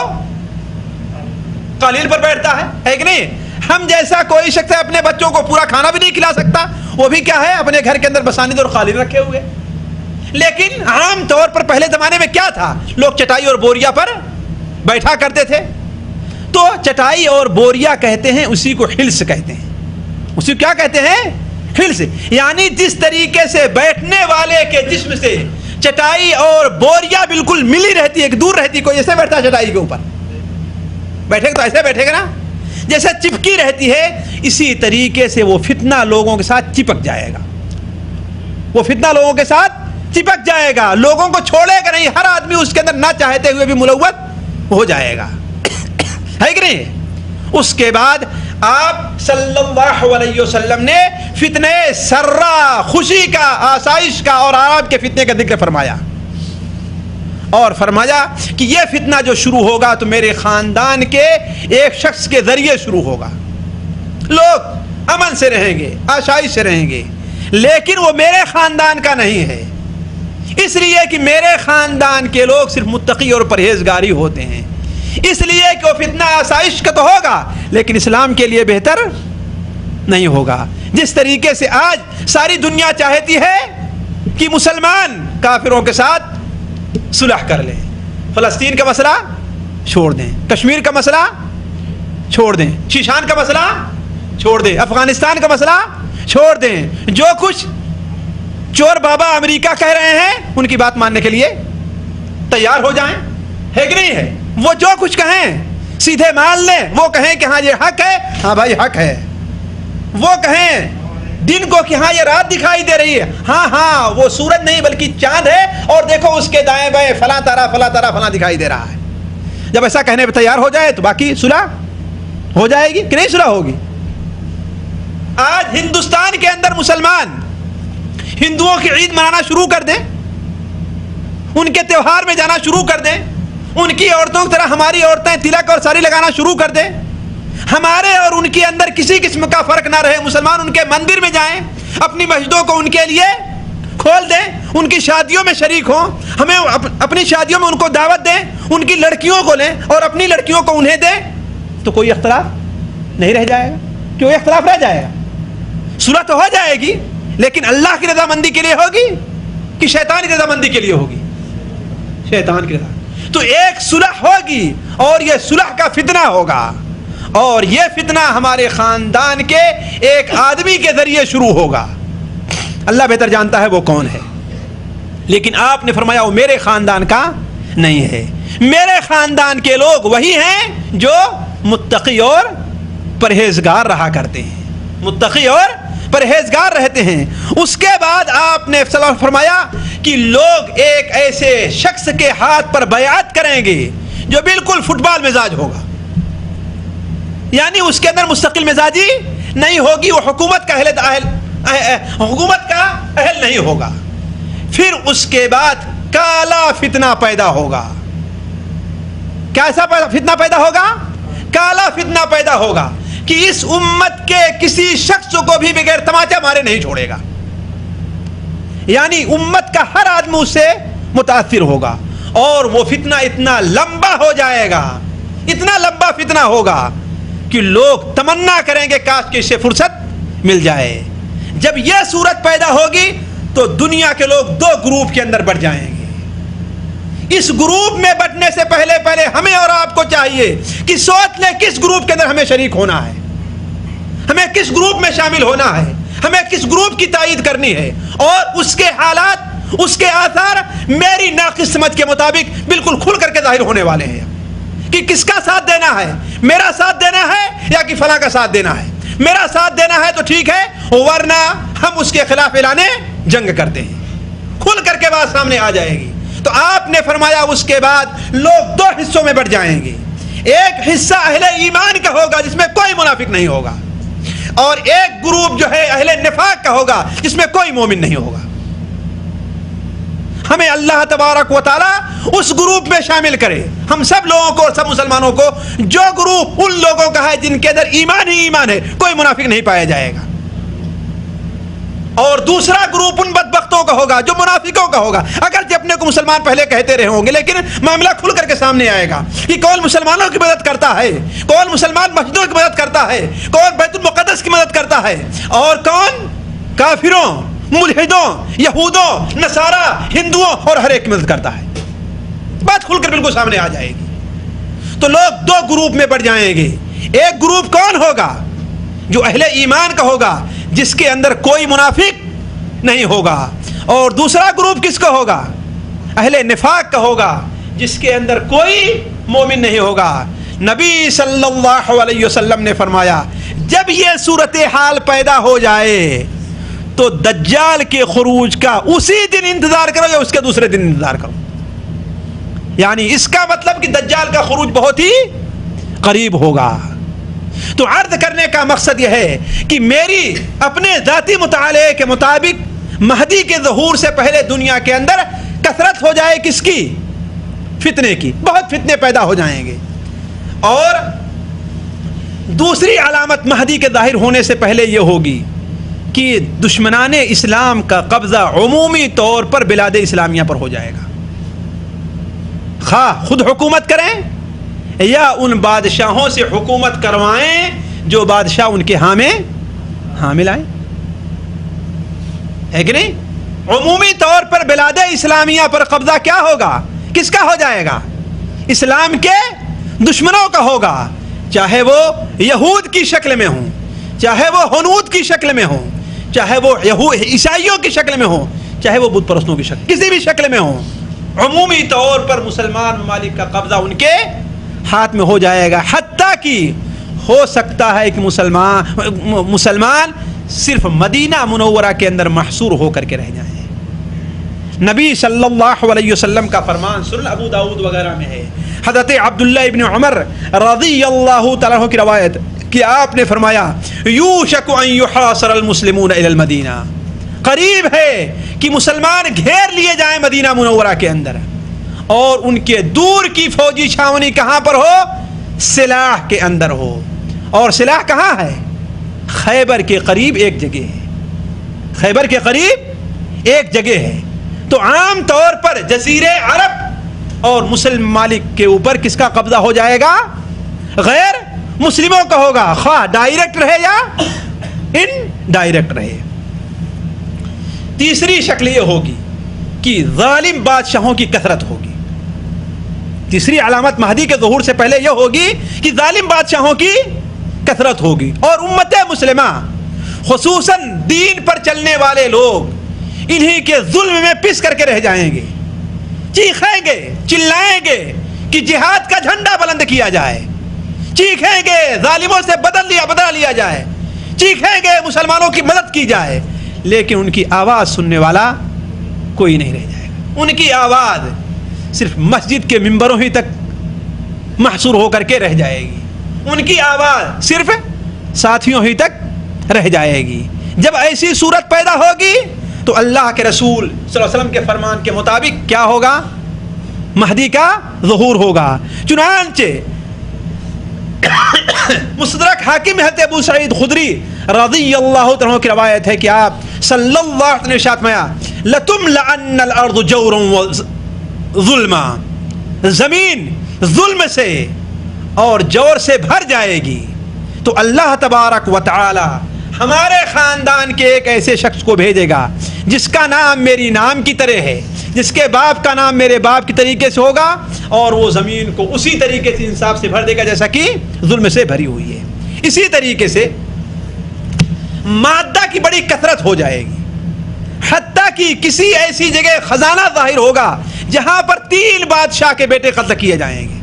قالین پر بیٹھتا ہے کہ نہیں؟ ہم جیسا کوئی شخص اپنے بچوں کو پورا کھانا بھی نہیں کھلا سکتا، وہ بھی کیا ہے اپنے گھر کے اندر بساند اور قالین رکھے ہوئے۔ لیکن عام طور پر پہلے زمانے میں کیا تھا؟ لوگ چٹائی اور بوریا پر بیٹھا کرتے تھے۔ تو چٹائی اور بوریا کہتے ہیں اسی کو حلس کہتے ہیں۔ اسی کو کیا کہتے ہیں؟ حلس۔ یعنی جس طریقے سے بیٹھنے والے کے جسم سے چٹائی اور بوریا بالکل ملی رہتی ہے، ایک دور رہتی ہے، کوئی ایسے بیٹھتا ہے چٹائی کے اوپر بیٹھے گا تو ایسے بیٹھے گا نا، جیسے چپکی رہتی ہے، اسی طریقے سے وہ فتنہ لوگوں کے ساتھ چپک جائے گا، وہ فتنہ لوگوں کے ساتھ چپک جائے گا، لوگوں کو چھوڑے گا نہیں، ہر آدمی اس کے اندر نہ چاہتے ہوئے بھی ملوث ہو جائے گا، ہے کہ نہیں؟ اس کے بعد آپ صلی اللہ علیہ وسلم نے فتنہ سرا، خوشی کا، آسائش کا اور آرام کے فتنے کا ذکر فرمایا، اور فرمایا کہ یہ فتنہ جو شروع ہوگا تو میرے خاندان کے ایک شخص کے ذریعے شروع ہوگا، لوگ امن سے رہیں گے، آسائش سے رہیں گے، لیکن وہ میرے خاندان کا نہیں ہے، اس لیے کہ میرے خاندان کے لوگ صرف متقی اور پرہیزگاری ہوتے ہیں، اس لیے کہ وہ فتنہ آسائش کا تو ہوگا لیکن اسلام کے لیے بہتر نہیں ہوگا۔ جس طریقے سے آج ساری دنیا چاہتی ہے کہ مسلمان کافروں کے ساتھ صلح کر لیں، فلسطین کا مسئلہ چھوڑ دیں، کشمیر کا مسئلہ چھوڑ دیں، شیشان کا مسئلہ چھوڑ دیں، افغانستان کا مسئلہ چھوڑ دیں، جو کچھ چور بابا امریکہ کہہ رہے ہیں ان کی بات ماننے کے لیے تیار ہو جائیں؟ ہے کہ نہیں ہے؟ وہ جو کچھ کہیں سیدھے مان لیں، وہ کہیں کہ ہاں یہ حق ہے، ہاں بھائی حق ہے، وہ کہیں دن کو کہ ہاں یہ رات دکھائی دے رہی ہے، ہاں ہاں وہ سورج نہیں بلکہ چاند ہے، اور دیکھو اس کے دائیں بائیں فلاں تارا فلاں تارا فلاں دکھائی دے رہا ہے. جب ایسا کہنے پہ تیار ہو جائے تو باقی صلح ہو جائے گی کہ نہیں صلح ہوگی؟ آج ہندوستان کے اندر مسلمان ہندوؤں کی عید منانا شروع کر دیں، ان کے تہوار میں جانا شروع کر دیں، ان کی عورتوں کی طرح ہماری عورتیں تلک اور ساری لگانا شروع کر دیں، ہمارے اور ان کے اندر کسی قسم کا فرق نہ رہے، مسلمان ان کے مندر میں جائیں، اپنی مسجدوں کو ان کے لیے کھول دیں، ان کی شادیوں میں شریک ہوں، ہمیں اپنی شادیوں میں ان کو دعوت دیں، ان کی لڑکیوں کو لیں اور اپنی لڑکیوں کو انہیں دیں، تو کوئی اختلاف نہیں رہ جائے گا. کوئی اختلاف رہ جائے گا؟ صلح تو ہو جائے گی، لیکن اللہ کی رضامندی کے لیے ہوگی کہ شیطان کی رضامندی کے لیے ہوگی؟ شیطان کی رضا. تو ایک صلح ہوگی اور یہ صلح کا فتنہ ہوگا، اور یہ فتنہ ہمارے خاندان کے ایک آدمی کے ذریعے شروع ہوگا. اللہ بہتر جانتا ہے وہ کون ہے، لیکن آپ نے فرمایا وہ میرے خاندان کا نہیں ہے. میرے خاندان کے لوگ وہی ہیں جو متقی اور پرہیزگار رہا کرتے ہیں، متقی اور پرہیزگار رہتے ہیں. اس کے بعد آپ نے فرمایا کہ لوگ ایک ایسے شخص کے ہاتھ پر بیعت کریں گے جو بالکل فٹ بال مزاج ہوگا، یعنی اس کے اندر مستقل مزاجی نہیں ہوگی، وہ حکومت کا اہل نہیں ہوگا. پھر اس کے بعد کالا فتنہ پیدا ہوگا. کیسا فتنہ پیدا ہوگا؟ کالا فتنہ پیدا ہوگا کہ اس امت کے کسی شخص کو بھی بغیر تماچا مارے نہیں چھوڑے گا، یعنی امت کا ہر آدمی اس سے متاثر ہوگا، اور وہ فتنہ اتنا لمبا ہو جائے گا، اتنا لمبا فتنہ ہوگا کہ لوگ تمنا کریں گے کاش کہ اس سے فرصت مل جائے. جب یہ صورت پیدا ہوگی تو دنیا کے لوگ دو گروپ کے اندر بٹ جائیں گے. اس گروپ میں بٹنے سے پہلے ہمیں اور آپ کو چاہیے کہ سوچ لیں کس گروپ کے اندر ہمیں شریک ہونا ہے، ہمیں کس گروپ میں شامل ہونا ہے، ہمیں کس گروپ کی تائید کرنی ہے، اور اس کے حالات، اس کے آثار میری ناقص سمجھ کے مطابق بالکل کھل کر کے ظاہر ہونے والے ہیں کہ کس کا ساتھ دینا ہے. میرا ساتھ دینا ہے یا کہ فلاں کا ساتھ دینا ہے. میرا ساتھ دینا ہے تو ٹھیک ہے، ورنہ ہم اس کے خلاف اعلان جنگ کرتے ہیں. کھل کر کے بات سامنے آ جائے گی. تو آپ نے فرمایا اس کے بعد لوگ دو حصوں میں بٹ جائیں گے. ایک حصہ اہل ایمان کا ہوگا جس میں کوئی منافق نہیں ہوگا، اور ایک گروپ جو ہے اہل نفاق کا ہوگا جس میں کوئی مومن نہیں ہوگا. ہمیں اللہ تبارک و تعالی اس گروپ میں شامل کرے، ہم سب لوگوں کو، سب مسلمانوں کو. جو گروپ ان لوگوں کا ہے جن کے اندر ایمان ہی ایمان ہے، کوئی منافق نہیں پایا جائے گا. اور دوسرا گروپ ان بدبختوں کا ہوگا جو منافقوں کا ہوگا، اگرچہ اپنے کو مسلمان پہلے کہتے رہے ہوں گے، لیکن معاملہ کھل کر کے سامنے آئے گا کہ کون مسلمانوں کی مدد کرتا ہے، کون مسلمان مسجدوں کی مدد کرتا ہے، کون بیت المقدس کی مدد کرتا ہے، اور کون کافروں، ملحدوں، یہودوں، نصارہ، ہندوؤں اور ہر ایک کی مدد کرتا ہے. بات کھل کر بالکل سامنے آ جائے گی. تو لوگ دو گروپ میں بڑھ جائیں گے. ایک گروپ کون ہوگا؟ جو اہل ایمان کا ہوگا جس کے اندر کوئی منافق نہیں ہوگا. اور دوسرا گروپ کس کا ہوگا؟ اہل نفاق کا ہوگا جس کے اندر کوئی مومن نہیں ہوگا. نبی صلی اللہ علیہ وسلم نے فرمایا جب یہ صورتحال پیدا ہو جائے تو دجال کے خروج کا اسی دن انتظار کرو یا اس کے دوسرے دن انتظار کرو. یعنی اس کا مطلب کہ دجال کا خروج بہت ہی قریب ہوگا. تو عرض کرنے کا مقصد یہ ہے کہ میری اپنے ذاتی مطالعے کے مطابق مہدی کے ظہور سے پہلے دنیا کے اندر کثرت ہو جائے کس کی؟ فتنے کی. بہت فتنے پیدا ہو جائیں گے. اور دوسری علامت مہدی کے ظاہر ہونے سے پہلے یہ ہوگی کہ دشمنان اسلام کا قبضہ عمومی طور پر بلاد اسلامیہ پر ہو جائے گا. خواہ خود حکومت کریں یا ان بادشاہوں سے حکومت کروائیں جو بادشاہ ان کے ہاں میں حامل آئیں. ہے کہ نہیں؟ عمومی طور پر بلاد اسلامیہ پر قبضہ کیا ہوگا؟ کس کا ہو جائے گا؟ اسلام کے دشمنوں کا ہوگا. چاہے وہ یہود کی شکل میں ہوں، چاہے وہ ہنود کی شکل میں ہوں، چاہے وہ عیسائیوں کی شکل میں ہوں، چاہے وہ بت پرستوں کی شکل کسی بھی شکل میں ہوں، عمومی طور پر مسلمان ممالک کا قبضہ ان کے ہاتھ میں ہو جائے گا، حتیٰ کہ ہو سکتا ہے کہ مسلمان صرف مدینہ منورہ کے اندر محصور ہو کر کے رہ جائیں۔ نبی صلی اللہ علیہ وسلم کا فرمان سنن ابو داؤد وغیرہ میں ہے، حضرت عبداللہ ابن عمر رضی اللہ تعالیٰ عنہ کی روایت کہ آپ نے فرمایا یوشک ان یحاصر المسلمون الی المدینہ، قریب ہے کہ مسلمان گھیر لیے جائیں مدینہ منورہ کے اندر، اور ان کے دور کی فوجی چھاونی کہاں پر ہو؟ سلاح کے اندر ہو، اور سلاح کہاں ہے؟ خیبر کے قریب ایک جگہ ہے، خیبر کے قریب ایک جگہ ہے۔ تو عام طور پر جزیرے عرب اور مسلم ممالک کے اوپر کس کا قبضہ ہو جائے گا؟ غیر مسلموں کا ہوگا، خواہ ڈائریکٹ رہے یا ان ڈائریکٹ رہے۔ تیسری شکل یہ ہوگی کہ ظالم بادشاہوں کی کثرت ہوگی۔ تیسری علامت مہدی کے ظہور سے پہلے یہ ہوگی کہ ظالم بادشاہوں کی کثرت ہوگی، اور امت مسلمہ خصوصاً دین پر چلنے والے لوگ انہی کے ظلم میں پس کر کے رہ جائیں گے، چیخیں گے، چلائیں گے کہ جہاد کا جھنڈا بلند کیا جائے، چیخیں گے ظالموں سے بدلہ لیا جائے، چیخیں گے مسلمانوں کی مدد کی جائے، لیکن ان کی آواز سننے والا کوئی نہیں رہ جائے گا۔ ان کی آواز صرف مسجد کے ممبروں ہی تک محصور ہو کر کے رہ جائے گی، ان کی آواز صرف ساتھیوں ہی تک رہ جائے گی۔ جب ایسی صورت پیدا ہوگی تو اللہ کے رسول صلی اللہ علیہ وسلم کے فرمان کے مطابق کیا ہوگا؟ مہدی کا ظہور ہوگا۔ چنانچہ مستدرک حاکم حضرت ابو سعید خدری رضی اللہ عنہ کی روایت ہے کہ آپ صلی اللہ علیہ وسلم نے ارشاد فرمایا لَتُمْلَأَنَّ الْأَرْضُ جَوْرًا وَظُلْمًا، زمین ظلم سے اور جور سے بھر جائے گی۔ تو اللہ تبارک و تعالی ہمارے خاندان کے ایک ایسے شخص کو بھیجے گا جس کا نام میری نام کی طرح ہے، جس کے باپ کا نام میرے باپ کی طریقے سے ہوگا، اور وہ زمین کو اسی طریقے سے انصاف سے بھر دے گا جیسا کہ ظلم سے بھری ہوئی ہے۔ اسی طریقے سے مادہ کی بڑی کثرت ہو جائے گی، حتیٰ کہ کسی ایسی جگہ خزانہ ظاہر ہوگا جہاں پر 3 بادشاہ کے بیٹے قتل کیے جائیں گے۔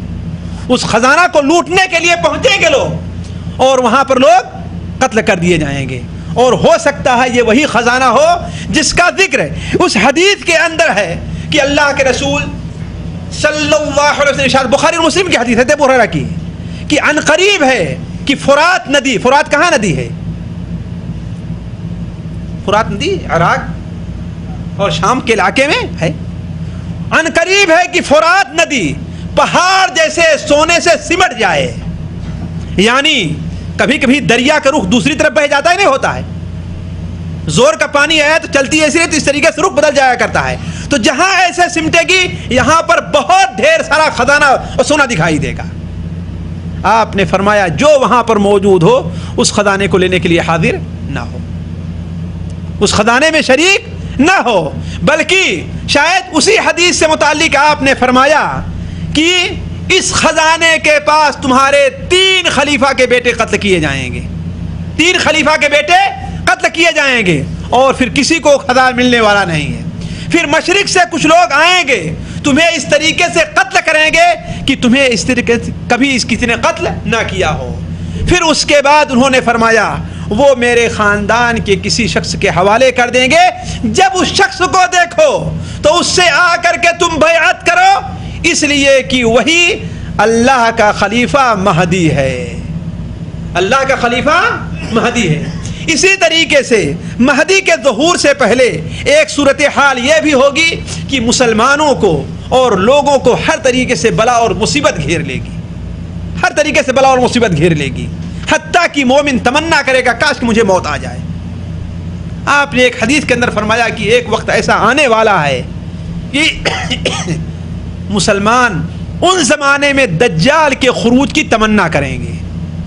اس خزانہ کو لوٹنے کے لیے پہنچیں گے لوگ، اور وہاں پر لوگ قتل کر دیے جائیں گے، اور ہو سکتا ہے یہ وہی خزانہ ہو جس کا ذکر اس حدیث کے اندر ہے کہ اللہ کے رسول صلی اللہ علیہ وسلم، بخاری اور مسلم کی حدیث ہے ابو ہریرہ کی، کہ عن قریب ہے کہ فرات ندی، فرات کہاں ندی ہے؟ فرات ندی عراق اور شام کے علاقے میں ہے۔ عن قریب ہے کہ فرات ندی پہاڑ جیسے سونے سے سمٹ جائے، یعنی کبھی کبھی دریا کا رخ دوسری طرف بہ جاتا ہے، نہیں ہوتا ہے، زور کا پانی آیا تو چلتی ایسی رہتی، اس طریقے سے رخ بدل جایا کرتا ہے۔ تو جہاں ایسے سمٹے گی یہاں پر بہت ڈھیر سارا خزانہ اور سونا دکھائی دے گا۔ آپ نے فرمایا جو وہاں پر موجود ہو اس خزانے کو لینے کے لیے حاضر نہ ہو، اس خزانے میں شریک نہ ہو، بلکہ شاید اسی حدیث سے متعلق آپ نے فرمایا کہ اس خزانے کے پاس تمہارے 3 خلیفہ کے بیٹے قتل کیے جائیں گے، 3 خلیفہ کے بیٹے قتل کیے جائیں گے، اور پھر کسی کو خزانہ ملنے والا نہیں ہے۔ پھر مشرق سے کچھ لوگ آئیں گے، تمہیں اس طریقے سے قتل کریں گے کہ تمہیں اس طریقے سے کبھی کسی نے قتل نہ کیا ہو۔ پھر اس کے بعد انہوں نے فرمایا وہ میرے خاندان کے کسی شخص کے حوالے کر دیں گے، جب اس شخص کو دیکھو تو اس سے آ کر کے تم بیعت کرو، اس لیے کہ وہی اللہ کا خلیفہ مہدی ہے، اللہ کا خلیفہ مہدی ہے۔ اسی طریقے سے مہدی کے ظہور سے پہلے ایک صورتحال یہ بھی ہوگی کہ مسلمانوں کو اور لوگوں کو ہر طریقے سے بلا اور مصیبت گھیر لے گی، ہر طریقے سے بلا اور مصیبت گھیر لے گی، حتیٰ کہ مومن تمنا کرے گا کاش کہ مجھے موت آ جائے۔ آپ نے ایک حدیث کے اندر فرمایا کہ ایک وقت ایسا آنے والا ہے کہ مسلمان ان زمانے میں دجال کے خروج کی تمنا کریں گے۔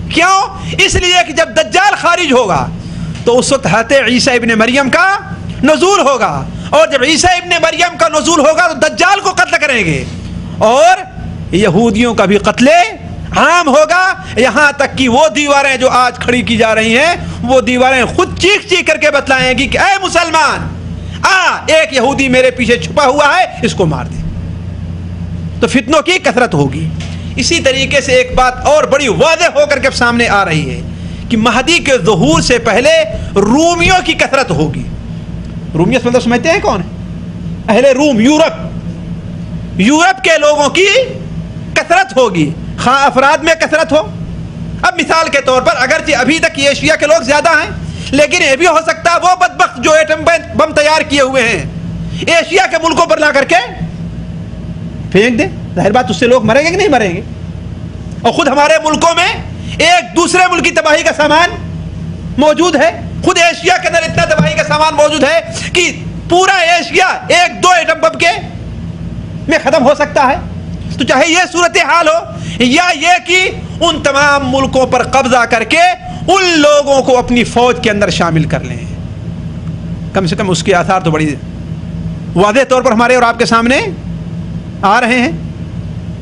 کیوں؟ اس لیے کہ جب دجال خارج ہوگا تو اس وقت حضرت عیسیٰ ابن مریم کا نزول ہوگا، اور جب عیسیٰ ابن مریم کا نزول ہوگا تو دجال کو قتل کریں گے، اور یہودیوں کا بھی قتل عام ہوگا، یہاں تک کہ وہ دیواریں جو آج کھڑی کی جا رہی ہیں وہ دیواریں خود چیخ چیخ کر کے بتلائیں گی کہ اے مسلمان، ایک یہودی میرے پیچھے چھپا ہوا ہے، اس کو مار دے۔ تو فتنوں کی کثرت ہوگی۔ اسی طریقے سے ایک بات اور بڑی واضح ہو کر کے سامنے آ رہی ہے کہ مہدی کے ظہور سے پہلے رومیوں کی کثرت ہوگی۔ رومیوں سے مطلب سمجھتے ہیں کون ہے؟ اہل روم، یورپ کے لوگوں کی کثرت ہوگی، خواہ افراد میں کثرت ہو۔ اب مثال کے طور پر اگرچہ ابھی تک ایشیا کے لوگ زیادہ ہیں، لیکن یہ بھی ہو سکتا ہے وہ بدبخت جو ایٹم بم تیار کیے ہوئے ہیں ایشیا کے ملکوں پر لا کر کے پھینک دیں۔ ظاہر بات اس سے لوگ مریں گے کہ نہیں مریں گے؟ اور خود ہمارے ملکوں میں ایک دوسرے ملک کی تباہی کا سامان موجود ہے۔ خود ایشیا کے اندر اتنا تباہی کا سامان موجود ہے کہ پورا ایشیا ایک دو ایٹم بم کے میں ختم ہو سکتا ہے۔ تو چاہے یہ صورتحال ہو یا یہ کہ ان تمام ملکوں پر قبضہ کر کے ان لوگوں کو اپنی فوج کے اندر شامل کر لیں، کم سے کم اس کے آثار تو بڑی واضح طور پر ہمارے اور آپ کے سامنے آ رہے ہیں۔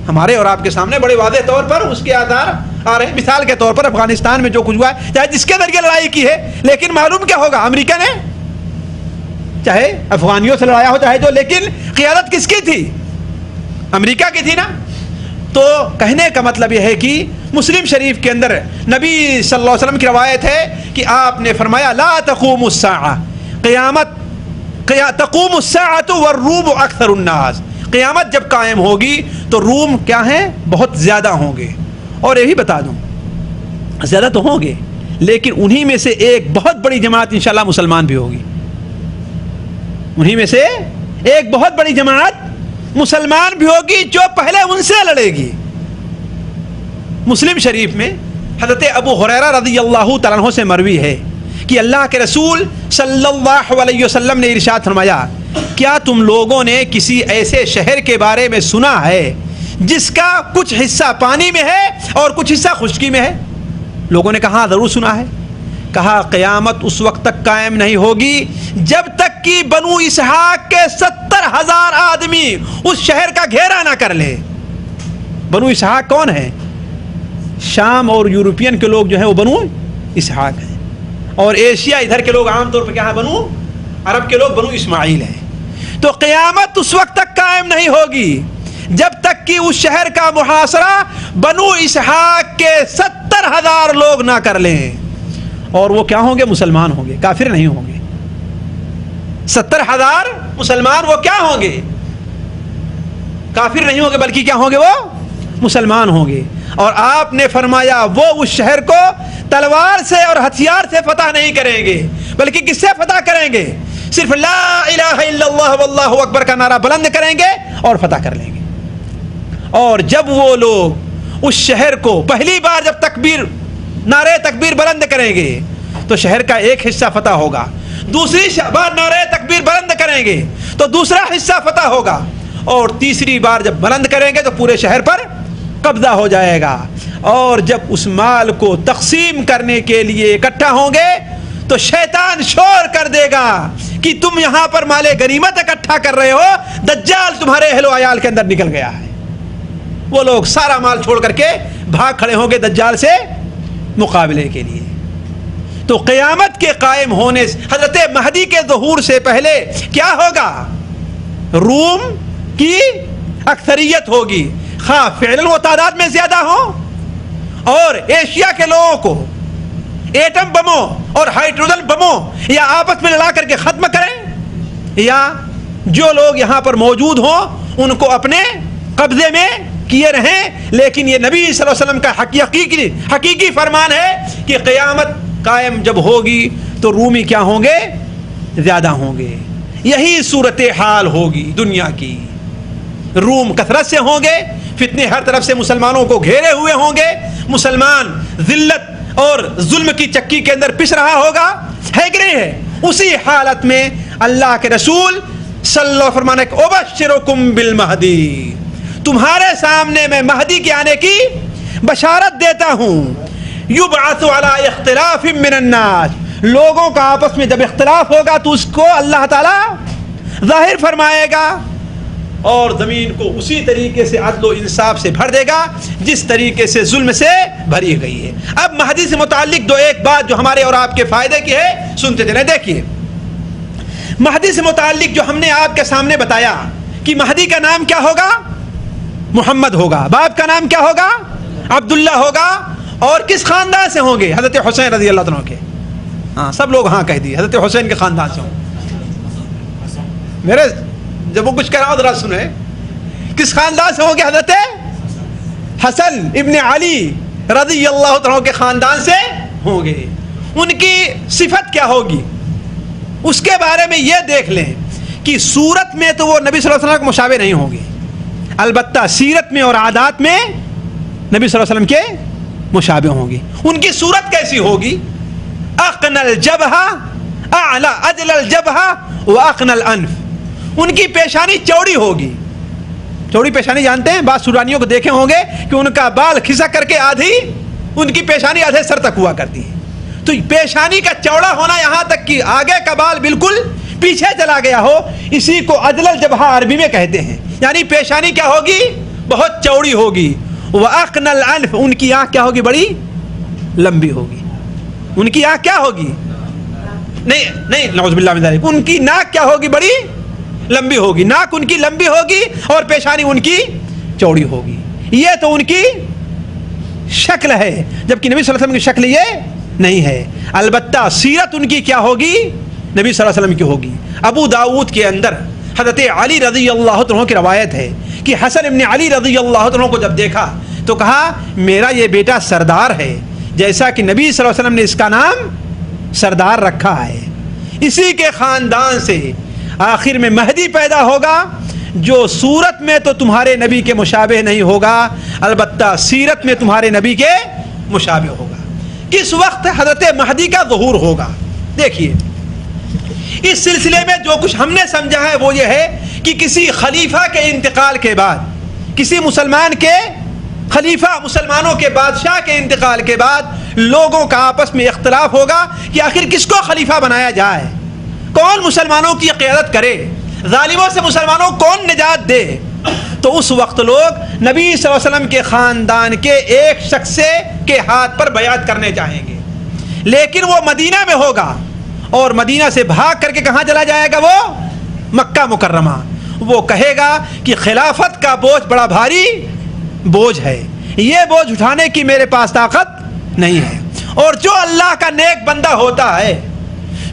ہمارے اور آپ کے سامنے بڑے واضح طور پر اس کے آثار آ رہے ہیں۔ مثال کے طور پر افغانستان میں جو کچھ ہوا ہے، چاہے جس کے ذریعے لڑائی کی ہے، لیکن معلوم کیا ہوگا، امریکہ نے چاہے افغانیوں سے لڑایا ہو چاہے جو، لیکن قیادت کس کی تھی؟ امریکہ کی تھی نا۔ تو کہنے کا مطلب یہ ہے کہ مسلم شریف کے اندر نبی صلی اللہ علیہ وسلم کی روایت ہے کہ آپ نے فرمایا لا تقوم الساعہ، تقوم الساعۃ والروم اکثر الناس، قیامت جب قائم ہوگی تو روم کیا ہیں؟ بہت زیادہ ہوں گے۔ اور یہ بھی بتا دوں زیادہ تو ہوں گے، لیکن انہی میں سے ایک بہت بڑی جماعت انشاءاللہ مسلمان بھی ہوگی۔ انہی میں سے ایک بہت بڑی جماعت مسلمان بھی ہوگی جو پہلے ان سے لڑے گی۔ مسلم شریف میں حضرت ابو ہریرہ رضی اللہ تعالیٰ عنہ سے مروی ہے کہ اللہ کے رسول صلی اللہ علیہ وسلم نے ارشاد فرمایا، کیا تم لوگوں نے کسی ایسے شہر کے بارے میں سنا ہے جس کا کچھ حصہ پانی میں ہے اور کچھ حصہ خشکی میں ہے؟ لوگوں نے کہا ضرور سنا ہے۔ کہا قیامت اس وقت تک قائم نہیں ہوگی جب تک کہ بنو اسحاق کے 70,000 آدمی اس شہر کا گھیرا نہ کر لے۔ بنو اسحاق کون ہے؟ شام اور یورپین کے لوگ جو ہیں وہ بنو اسحاق ہیں، اور ایشیا ادھر کے لوگ عام طور پر کیا ہے؟ بنو عرب کے لوگ بنو اسماعیل ہیں۔ تو قیامت اس وقت تک قائم نہیں ہوگی جب تک کہ اس شہر کا محاصرہ بنو اسحاق کے 70,000 لوگ نہ کر لیں، اور وہ کیا ہوں گے؟ مسلمان ہوں گے، کافر نہیں ہوں گے۔ 70,000 مسلمان وہ کیا ہوں گے؟ کافر نہیں ہوں گے، بلکہ کیا ہوں گے؟ وہ مسلمان ہوں گے۔ اور آپ نے فرمایا وہ اس شہر کو تلوار سے اور ہتھیار سے فتح نہیں کریں گے، بلکہ کس سے فتح کریں گے؟ صرف لا الہ الا اللہ واللہ اکبر کا نعرہ بلند کریں گے اور فتح کر لیں گے۔ اور جب وہ لوگ اس شہر کو پہلی بار جب نعرہ تکبیر بلند کریں گے تو شہر کا ایک حصہ فتح ہوگا، دوسری بار نعرہ تکبیر بلند کریں گے تو دوسرا حصہ فتح ہوگا، اور تیسری بار جب بلند کریں گے تو پورے شہر پر قبضہ ہو جائے گا۔ اور جب اس مال کو تقسیم کرنے کے لیے اکٹھا ہوں گے تو شیطان شور کر دے گا کہ تم یہاں پر مال غنیمت اکٹھا کر رہے ہو، دجال تمہارے اہل و عیال کے اندر نکل گیا ہے۔ وہ لوگ سارا مال چھوڑ کر کے بھاگ کھڑے ہوں گے دجال سے مقابلے کے لیے۔ تو قیامت کے قائم ہونے سے، حضرت مہدی کے ظہور سے پہلے کیا ہوگا؟ روم کی اکثریت ہوگی، خواہ فعلاً وہ تعداد میں زیادہ ہوں، اور ایشیا کے لوگوں کو ایٹم بموں اور ہائیڈروجن بموں یا آپس میں لڑا کر کے ختم کریں، یا جو لوگ یہاں پر موجود ہوں ان کو اپنے قبضے میں کیے رہیں۔ لیکن یہ نبی صلی اللہ علیہ وسلم کا حقیقی فرمان ہے کہ قیامت قائم جب ہوگی تو رومی کیا ہوں گے؟ زیادہ ہوں گے۔ یہی صورتحال ہوگی دنیا کی۔ روم کثرت سے ہوں گے، فتنے ہر طرف سے مسلمانوں کو گھیرے ہوئے ہوں گے، مسلمان ذلت اور ظلم کی چکی کے اندر پس رہا ہوگا، ہے کہ نہیں ہے؟ اسی حالت میں اللہ کے رسول صلی اللہ علیہ وسلم فرمانے کہ ابشرکم بالمہدی، تمہارے سامنے میں مہدی کے آنے کی بشارت دیتا ہوں۔ یبعث علی اختلاف من الناس، لوگوں کا آپس میں جب اختلاف ہوگا تو اس کو اللہ تعالی ظاہر فرمائے گا، اور زمین کو اسی طریقے سے عدل و انصاف سے بھر دے گا جس طریقے سے ظلم سے بھری گئی ہے۔ اب مہدی سے متعلق ایک بات جو ہمارے اور آپ کے فائدے کی ہے سنتے چلیں۔ دیکھیے مہدی سے متعلق جو ہم نے آپ کے سامنے بتایا کہ مہدی کا نام کیا ہوگا؟ محمد ہوگا، باپ کا نام کیا ہوگا؟ عبداللہ ہوگا، اور کس خاندان سے ہوں گے؟ حضرت حسین رضی اللہ عنہ کے. ہاں سب لوگ ہاں کہہ دیے، حضرت حسین کے خاندان سے ہوں. میرے جب وہ کچھ کہہ رہا ہوں ذرا سنیں، کس خاندان سے ہوں گے؟ حضرت حسن ابن علی رضی اللہ عنہ کے خاندان سے ہوں گے. ان کی صفت کیا ہوگی اس کے بارے میں یہ دیکھ لیں کہ صورت میں تو وہ نبی صلی اللہ علیہ وسلم کے مشابہ نہیں ہوں گے، البتہ سیرت میں اور عادات میں نبی صلی اللہ علیہ وسلم کے مشابہ ہوں گی. ان کی صورت کیسی ہوگی؟ اقن الجبہ اعلی اجل الجبہ واقن الانف. ان کی پیشانی چوڑی ہوگی. چوڑی پیشانی جانتے ہیں؟ بعض سورانیوں کو دیکھے ہوں گے کہ ان کا بال کھسک کر کے آدھی ان کی پیشانی آدھے سر تک ہوا کرتی ہے. تو پیشانی کا چوڑا ہونا یہاں تک کہ آگے کا بال بالکل پیچھے چلا گیا ہو، اسی کو اجل الجبہ عربی میں کہتے ہیں. یعنی پیشانی کیا ہوگی؟ بہت چوڑی ہوگی. وَأَقْنَ الْأَنْفِ، ان کی آنکھ کیا ہوگی؟ بڑی لمبی ہوگی. ان کی آنکھ کیا ہوگی؟ نہیں نعوذ باللہ من ذالک، ان کی ناک کیا ہوگی؟ بڑی لمبی ہوگی. ناک ان کی لمبی ہوگی اور پیشانی ان کی چوڑی ہوگی. یہ تو ان کی شکل ہے، جبکہ نبی صلی اللہ علیہ وسلم کی شکل یہ نہیں ہے. البتہ سیرت ان کی کیا ہوگی؟ نبی صلی اللہ علیہ وسلم کی ہوگی. ابو داؤد کے اندر حضرت علی رضی اللہ عنہ کی روایت ہے کہ حسن ابن علی رضی اللہ عنہ کو جب دیکھا تو کہا میرا یہ بیٹا سردار ہے، جیسا کہ نبی صلی اللہ علیہ وسلم نے اس کا نام سردار رکھا ہے. اسی کے خاندان سے آخر میں مہدی پیدا ہوگا، جو صورت میں تو تمہارے نبی کے مشابہ نہیں ہوگا، البتہ سیرت میں تمہارے نبی کے مشابہ ہوگا. کس وقت حضرت مہدی کا ظہور ہوگا؟ دیکھیے، اس سلسلے میں جو کچھ ہم نے سمجھا ہے وہ یہ ہے کہ کسی خلیفہ کے انتقال کے بعد، کسی مسلمان کے خلیفہ، مسلمانوں کے بادشاہ کے انتقال کے بعد لوگوں کا آپس میں اختلاف ہوگا کہ آخر کس کو خلیفہ بنایا جائے، کون مسلمانوں کی قیادت کرے، ظالموں سے مسلمانوں کون نجات دے. تو اس وقت لوگ نبی صلی اللہ علیہ وسلم کے خاندان کے ایک شخص کے ہاتھ پر بیعت کرنے چاہیں گے، لیکن وہ مدینہ میں ہوگا اور مدینہ سے بھاگ کر کے کہاں چلا جائے گا؟ وہ مکہ مکرمہ. وہ کہے گا کہ خلافت کا بوجھ بڑا بھاری بوجھ ہے، یہ بوجھ اٹھانے کی میرے پاس طاقت نہیں ہے. اور جو اللہ کا نیک بندہ ہوتا ہے،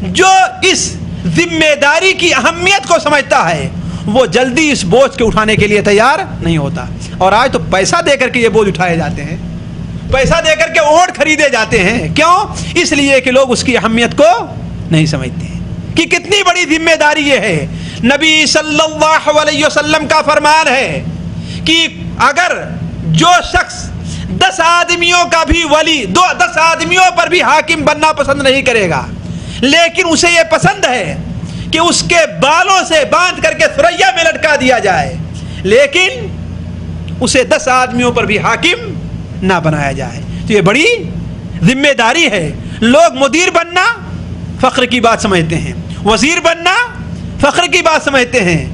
جو اس ذمہ داری کی اہمیت کو سمجھتا ہے، وہ جلدی اس بوجھ کے اٹھانے کے لیے تیار نہیں ہوتا. اور آج تو پیسہ دے کر کے یہ بوجھ اٹھائے جاتے ہیں، پیسہ دے کر کے اونٹ خریدے جاتے ہیں. کیوں؟ اس لیے کہ لوگ اس کی اہمیت کو نہیں سمجھتے کہ کتنی بڑی ذمہ داری یہ ہے. نبی صلی اللہ علیہ وسلم کا فرمان ہے کہ اگر جو شخص 10 آدمیوں کا بھی ولی، 10 آدمیوں پر بھی حاکم بننا پسند نہیں کرے گا، لیکن اسے یہ پسند ہے کہ اس کے بالوں سے باندھ کر کے ثریا میں لٹکا دیا جائے، لیکن اسے 10 آدمیوں پر بھی حاکم نہ بنایا جائے، تو یہ بڑی ذمہ داری ہے. لوگ مدیر بننا فخر کی بات سمجھتے ہیں، وزیر بننا فخر کی بات سمجھتے ہیں،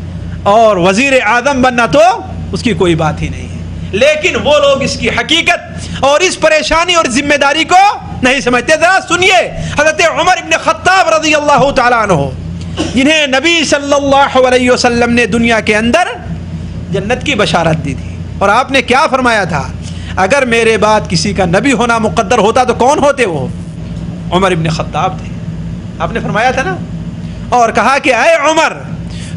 اور وزیر اعظم بننا تو اس کی کوئی بات ہی نہیں ہے. لیکن وہ لوگ اس کی حقیقت اور اس پریشانی اور ذمہ داری کو نہیں سمجھتے. ذرا سنیے حضرت عمر ابن خطاب رضی اللہ تعالیٰ عنہ، جنہیں نبی صلی اللہ علیہ وسلم نے دنیا کے اندر جنت کی بشارت دی تھی، اور آپ نے کیا فرمایا تھا؟ اگر میرے بعد کسی کا نبی ہونا مقدر ہوتا تو کون ہوتے؟ وہ عمر ابن خطاب تھے. آپ نے فرمایا تھا نا، اور کہا کہ اے عمر،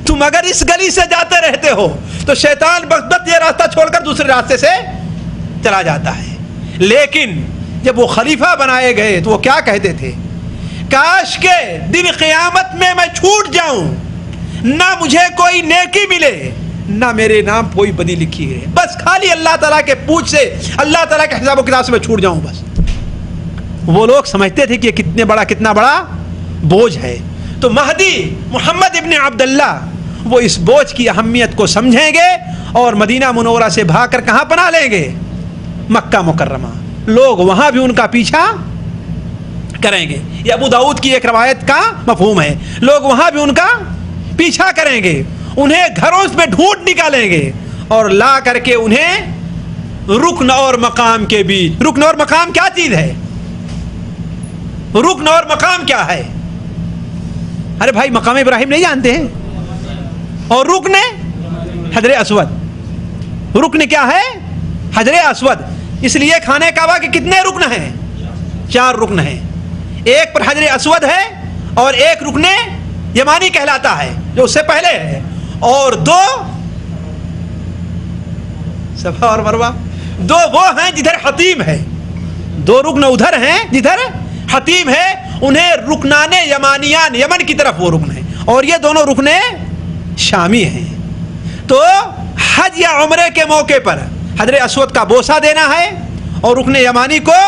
تم اگر اس گلی سے جاتے رہتے ہو تو شیطان بس یہ راستہ چھوڑ کر دوسرے راستے سے چلا جاتا ہے. لیکن جب وہ خلیفہ بنائے گئے تو وہ کیا کہتے تھے؟ کاش کے دن قیامت میں چھوٹ جاؤں، نہ مجھے کوئی نیکی ملے نہ میرے نام کوئی بدی لکھی ہے، بس خالی اللہ تعالیٰ کے پوچھ سے، اللہ تعالیٰ کے حساب و کتاب سے میں چھوٹ جاؤں بس. وہ لوگ سمجھتے تھے کہ کتنا بڑا بوجھ ہے. تو مہدی محمد ابن عبداللہ وہ اس بوجھ کی اہمیت کو سمجھیں گے اور مدینہ منورہ سے بھاگ کر کہاں پناہ لیں گے؟ مکہ مکرمہ. لوگ وہاں بھی ان کا پیچھا کریں گے. یہ ابو داؤد کی ایک روایت کا مفہوم ہے. لوگ وہاں بھی ان کا پیچھا کریں گے، انہیں گھروں میں ڈھونڈ نکالیں گے اور لا کر کے انہیں رکن اور مقام کے بیچ. رکن اور مقام کیا چیز ہے؟ رکن اور مقام کیا ہے؟ ارے بھائی مقام ابراہیم نہیں جانتے ہیں؟ اور رکن حجر اسود، رکن کیا ہے؟ حجر اسود. اس لیے خانہ کعبہ کے کتنے رکن ہیں؟ 4 رکن ہیں. ایک پر حجر اسود ہے اور ایک رکن یمانی کہلاتا ہے جو اس سے پہلے ہے، اور 2 صفا اور مروہ، 2 وہ ہیں جدھر حتیم ہے، 2 رکن ادھر ہیں جدھر حتیم ہے، انہیں رکنان یمانیان، یمن کی طرف وہ رکن ہیں، اور یہ دونوں رکن شامی ہیں. تو حج یا عمرے کے موقع پر حجر اسود کا بوسہ دینا ہے اور رکن یمانی کو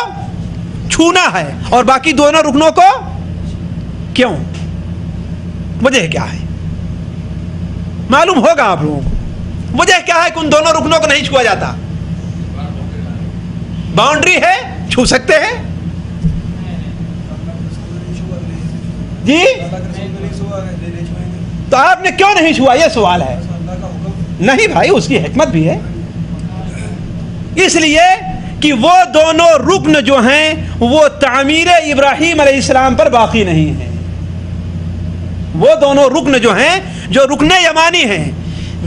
چھونا ہے، اور باقی دونوں رکنوں کو کیوں؟ وجہ کیا ہے؟ معلوم ہوگا آپ لوگوں کو وجہ کیا ہے کہ ان دونوں رکنوں کو نہیں چھوا جاتا؟ باؤنڈری ہے، چھو سکتے ہیں جی، تو آپ نے کیوں نہیں چھوا؟ یہ سوال ہے. نہیں بھائی، اس کی حکمت بھی ہے. اس لیے کہ وہ دونوں رکن جو ہیں وہ تعمیر ابراہیم علیہ السلام پر باقی نہیں ہیں. وہ دونوں رکن جو ہیں، جو رکن یمانی ہیں،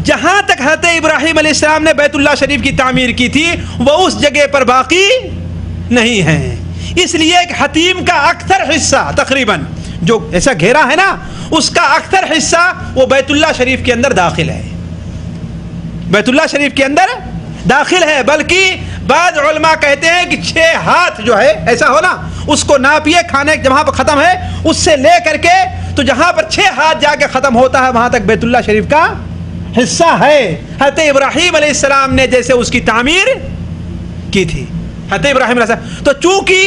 جہاں تک حضرت ابراہیم علیہ السلام نے بیت اللہ شریف کی تعمیر کی تھی وہ اس جگہ پر باقی نہیں ہیں. اس لیے کہ حتیم کا اکثر حصہ تقریباً جو ایسا گھیرا ہے نا، اس کا اکثر حصہ وہ بیت اللہ شریف کے اندر داخل ہے، بیت اللہ شریف کے اندر داخل ہے. بلکہ بعض علماء کہتے ہیں کہ 6 ہاتھ جو ہے ایسا ہو نا، اس کو ناپیے کھانے جہاں پر ختم ہے اس سے لے کر کے تو جہاں پر 6 ہاتھ جا کے ختم ہوتا ہے وہاں تک بیت اللہ شریف کا حصہ ہے. حضرت ابراہیم علیہ السلام نے جیسے اس کی تعمیر کی تھی، حضرت ابراہیم علیہ السلام. تو چونکہ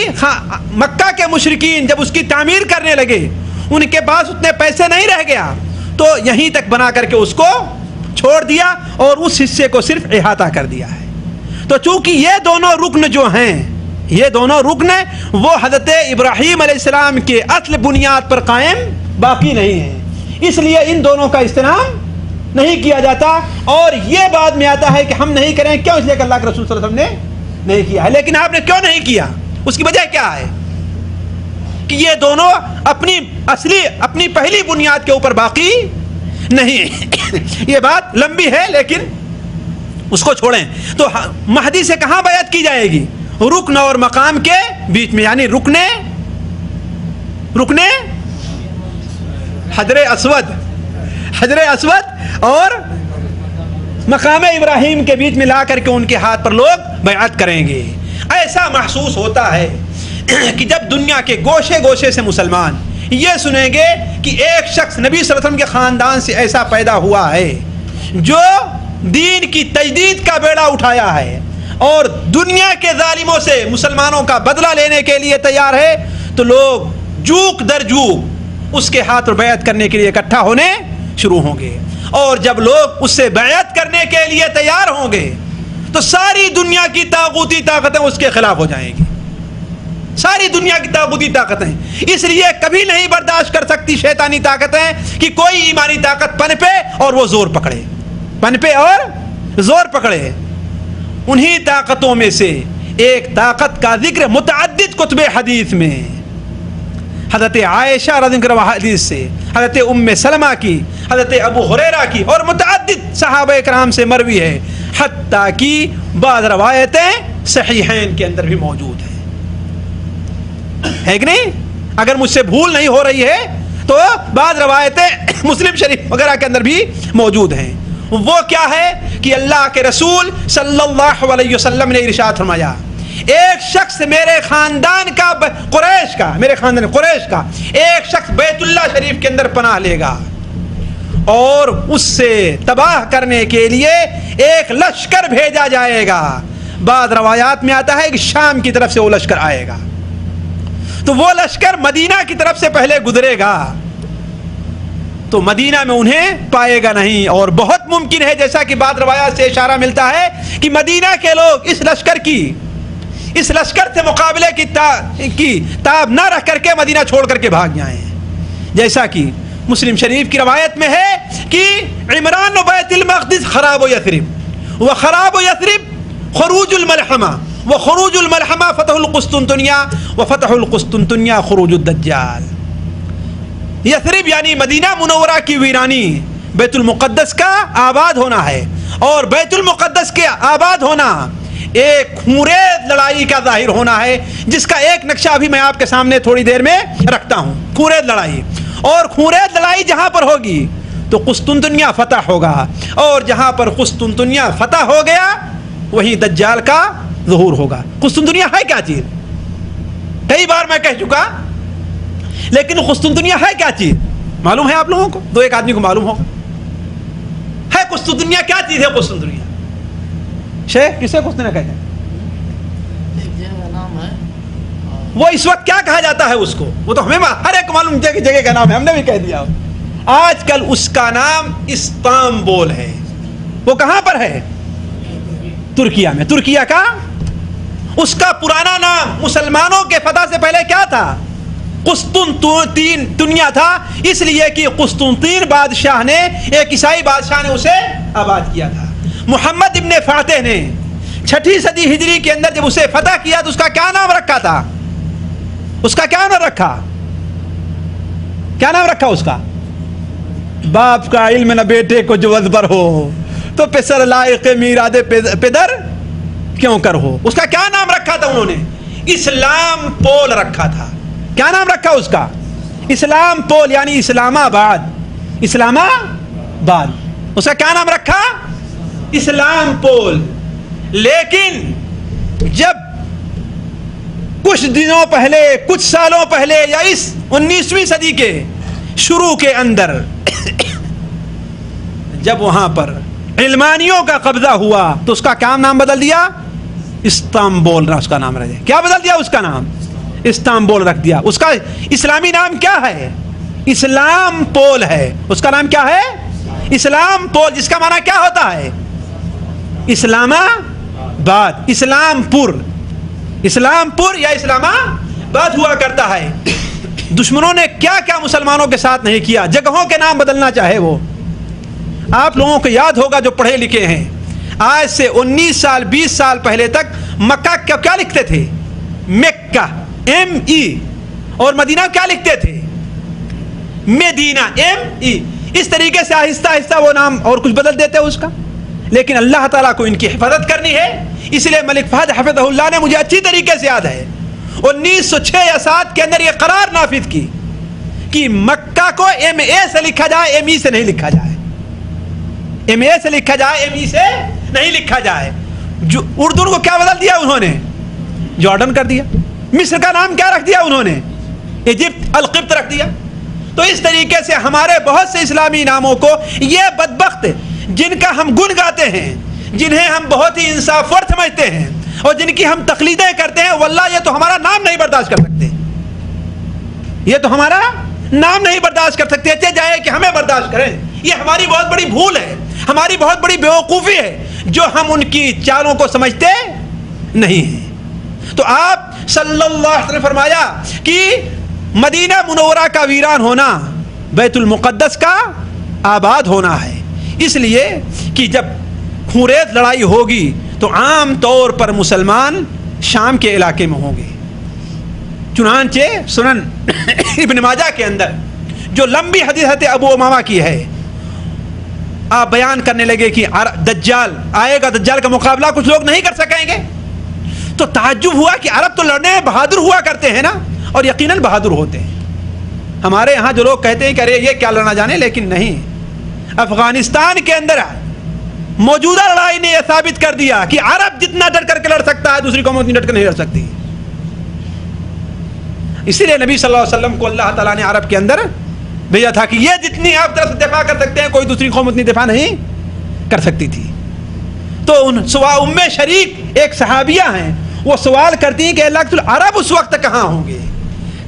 مکہ کے مشرکین جب اس کی تعمیر کرنے لگے ان کے پاس اتنے پیسے نہیں رہ گیا تو یہیں تک بنا کر کے اس کو چھوڑ دیا اور اس حصے کو صرف احاطہ کر دیا ہے. تو چونکہ یہ دونوں رکن جو ہیں، یہ دونوں رکن وہ حضرت ابراہیم علیہ السلام کے اصل بنیاد پر قائم باقی نہیں ہیں، اس لیے ان دونوں کا استعمال نہیں کیا جاتا. اور یہ بعد میں آتا ہے کہ ہم نہیں کریں، کیوں؟ اس لیے کہ اللہ کے رسول صلی اللہ علیہ وسلم نے نہیں کیا ہے. لیکن آپ نے کیوں نہیں کیا؟ اس کی وجہ کیا ہے؟ کہ یہ دونوں اپنی پہلی بنیاد کے اوپر باقی نہیں. یہ بات لمبی ہے لیکن اس کو چھوڑیں. تو مہدی سے کہاں بیعت کی جائے گی؟ رکن اور مقام کے بیچ میں، یعنی رکن حجر اسود اور مقام ابراہیم کے بیچ میں لا کر کے ان کے ہاتھ پر لوگ بیعت کریں گے. ایسا محسوس ہوتا ہے کہ جب دنیا کے گوشے گوشے سے مسلمان یہ سنیں گے کہ ایک شخص نبی صلی اللہ علیہ وسلم کے خاندان سے ایسا پیدا ہوا ہے جو دین کی تجدید کا بیڑا اٹھایا ہے اور دنیا کے ظالموں سے مسلمانوں کا بدلہ لینے کے لیے تیار ہے، تو لوگ جوک در جوک اس کے ہاتھ پر بیعت کرنے کے لیے اکٹھا ہونے شروع ہوں گے. اور جب لوگ اس سے بیعت کرنے کے لیے تیار ہوں گے تو ساری دنیا کی طاغوتی طاقتیں اس کے خلاف ہو جائیں گی. ساری دنیا کی طاغوتی طاقتیں اس لیے کبھی نہیں برداشت کر سکتی شیطانی طاقتیں کہ کوئی ایمانی طاقت پنپے اور وہ زور پکڑے، پنپے اور زور پکڑے. انہی طاقتوں میں سے ایک طاقت کا ذکر متعدد کتب حدیث میں حضرت عائشہ رضی اللہ عنہا حدیث سے، حضرت ام سلمہ کی، حضرت ابو ہریرہ کی اور متعدد صحابہ کرام سے مروی ہے، حتیٰ کہ بعض روایتیں صحیحین کے اندر بھی موجود ہیں. ہے کہ نہیں؟ اگر مجھ سے بھول نہیں ہو رہی ہے تو بعض روایتیں مسلم شریف وغیرہ کے اندر بھی موجود ہیں. وہ کیا ہے کہ اللہ کے رسول صلی اللہ علیہ وسلم نے ارشاد فرمایا، ایک شخص میرے خاندان کا، قریش کا، میرے خاندان قریش کا ایک شخص بیت اللہ شریف کے اندر پناہ لے گا اور اس سے تباہ کرنے کے لیے ایک لشکر بھیجا جائے گا. بعض روایات میں آتا ہے کہ شام کی طرف سے وہ لشکر آئے گا، تو وہ لشکر مدینہ کی طرف سے پہلے گزرے گا تو مدینہ میں انہیں پائے گا نہیں. اور بہت ممکن ہے، جیسا کہ بعض روایات سے اشارہ ملتا ہے، کہ مدینہ کے لوگ اس لشکر سے مقابلے کی تاب نہ رکھ کر کے مدینہ چھوڑ کر کے بھاگ جائیں. جیسا کہ مسلم شریف کی روایت میں ہے کہ عمران بیت المقدس خراب و یثرب وخراب یثرب خروج الملحمہ وخروج الملحمہ فتح القسطنطنیہ وفتح القسطنطنیہ خروج الدجال. یثرب یعنی مدینہ منورہ کی ویرانی بیت المقدس کا آباد ہونا ہے، اور بیت المقدس کے آباد ہونا ایک خونریز لڑائی کا ظاہر ہونا ہے، جس کا ایک نقشہ ابھی میں آپ کے سامنے تھوڑی دیر میں رکھتا ہوں۔ خونریز لڑائی، اور خونریز لڑائی جہاں پر ہوگی تو قسطنطنیہ فتح ہوگا، اور جہاں پر قسطنطنیہ فتح ہو گیا وہیں دجال کا ظہور ہوگا۔ قسطنطنیہ ہے کیا چیز؟ کئی بار میں کہہ چکا، لیکن قسطنطنیہ ہے کیا چیز معلوم ہے آپ لوگوں کو؟ دو ایک آدمی کو معلوم ہوگا ہے قسطنطنیہ کیا چیز ہے؟ قسطنطنیہ شیخ کسے قسطنطنیہ کہتے ہیں؟ وہ اس وقت کیا کہا جاتا ہے اس کو؟ وہ تو ہمیں ہر ایک معلوم جگہ کا نام ہے، ہم نے بھی کہہ دیا۔ آج کل اس کا نام استانبول ہے۔ وہ کہاں پر ہے؟ ترکیہ میں۔ ترکیہ کا اس کا پرانا نام مسلمانوں کے فتح سے پہلے کیا تھا؟ قسطنطنیہ تھا، اس لیے کہ قسطنطین بادشاہ نے، ایک عیسائی بادشاہ نے اسے آباد کیا تھا۔ محمد ابن فاتح نے 6 صدی ہجری کے اندر جب اسے فتح کیا تو اس کا کیا نام رکھا تھا؟ اس کا کیا نام رکھا؟ کیا نام رکھا اس کا؟ باپ کا علم نہ بیٹے کو جو ازبر ہو، تو پسر لائق میراد پدر کیوں کر ہو۔ اس کا کیا نام رکھا تھا انہوں نے؟ اسلام پول رکھا تھا۔ کیا نام رکھا اس کا؟ اسلام پول یعنی اسلام آباد۔ اسلام آباد اس کا کیا نام رکھا؟ اسلام پول۔ لیکن جب کچھ دنوں پہلے، کچھ سالوں پہلے، یا اس 19ویں صدی کے شروع کے اندر جب وہاں پر علمانیوں کا قبضہ ہوا تو اس کا کیا نام بدل دیا؟ استانبول اس کا نام رہ گیا۔ کیا بدل دیا اس کا نام؟ استانبول رکھ دیا۔ اس کا اسلامی نام کیا ہے؟ اسلام پول ہے۔ اس کا نام کیا ہے؟ اسلام پول، جس کا معنی کیا ہوتا ہے؟ اسلام آباد، اسلام پور، اسلام پور یا اسلام آباد ہوا کرتا ہے۔ دشمنوں نے کیا کیا مسلمانوں کے ساتھ نہیں کیا، جگہوں کے نام بدلنا چاہے وہ۔ آپ لوگوں کو یاد ہوگا جو پڑھے لکھے ہیں، آج سے 19 سال 20 سال پہلے تک مکہ کیا لکھتے تھے؟ مکہ ME، اور مدینہ کیا لکھتے تھے؟ مدینہ ME۔ اس طریقے سے آہستہ آہستہ وہ نام اور کچھ بدل دیتے اس کا، لیکن اللہ تعالیٰ کو ان کی حفاظت کرنی ہے، اس لیے ملک فہد حفظہ اللہ نے مجھے اچھی طریقے سے یاد ہے 1906 یا 7 کے اندر یہ قرار نافذ کی کہ مکہ کو MA سے لکھا جائے، ME سے نہیں لکھا جائے۔ MA سے لکھا جائے، ME سے نہیں لکھا جائے۔ جو اردو کو کیا بدل دیا انہوں نے؟ جارڈن کر دیا۔ مصر کا نام کیا رکھ دیا انہوں نے؟ ایجپٹ، القبط رکھ دیا۔ تو اس طریقے سے ہمارے بہت سے اسلامی ناموں کو یہ بدبخت جن کا ہم گن گاتے ہیں، جنہیں ہم بہت ہی انصاف ور سمجھتے ہیں، اور جن کی ہم تقلیدیں کرتے ہیں، واللہ یہ تو ہمارا نام نہیں برداشت کر سکتے، یہ تو ہمارا نام نہیں برداشت کر سکتے، چاہے جائے کہ ہمیں برداشت کریں۔ یہ ہماری بہت بڑی بھول ہے، ہماری بہت بڑی بیوقوفی ہے، جو ہم ان کی چالوں کو سمجھتے نہیں ہیں۔ تو آپ صلی اللہ علیہ وسلم نے فرمایا کہ مدینہ منورہ کا ویران ہونا بیت المقدس کا آباد ہونا ہے، اس لیے کہ جب خونریز لڑائی ہوگی تو عام طور پر مسلمان شام کے علاقے میں ہوں گے۔ چنانچہ سنن ابن ماجہ کے اندر جو لمبی حدیث حضرت ابو امامہ کی ہے، آپ بیان کرنے لگے کہ دجال آئے گا، دجال کا مقابلہ کچھ لوگ نہیں کر سکیں گے، تو تعجب ہوا کہ عرب تو لڑنے میں بہادر ہوا کرتے ہیں نا، اور یقیناً بہادر ہوتے ہیں۔ ہمارے یہاں جو لوگ کہتے ہیں کہ ارے یہ کیا لڑنا جانے، لیکن نہیں، افغانستان کے اندر موجودہ لڑائی نے یہ ثابت کر دیا کہ عرب جتنا ڈر کر کے لڑ سکتا ہے دوسری قوم اتنی ڈٹ کر نہیں لڑ سکتی۔ اسی لیے نبی صلی اللہ علیہ وسلم کو اللہ تعالیٰ نے عرب کے اندر بھیجا تھا کہ یہ جتنی آپ طرف سے دفاع کر سکتے ہیں کوئی دوسری قوم اتنی دفاع نہیں کر سکتی تھی۔ تو ام شریک ایک صحابیہ ہیں، وہ سوال کرتی ہیں کہ اللہ کے عرب اس وقت کہاں ہوں گے؟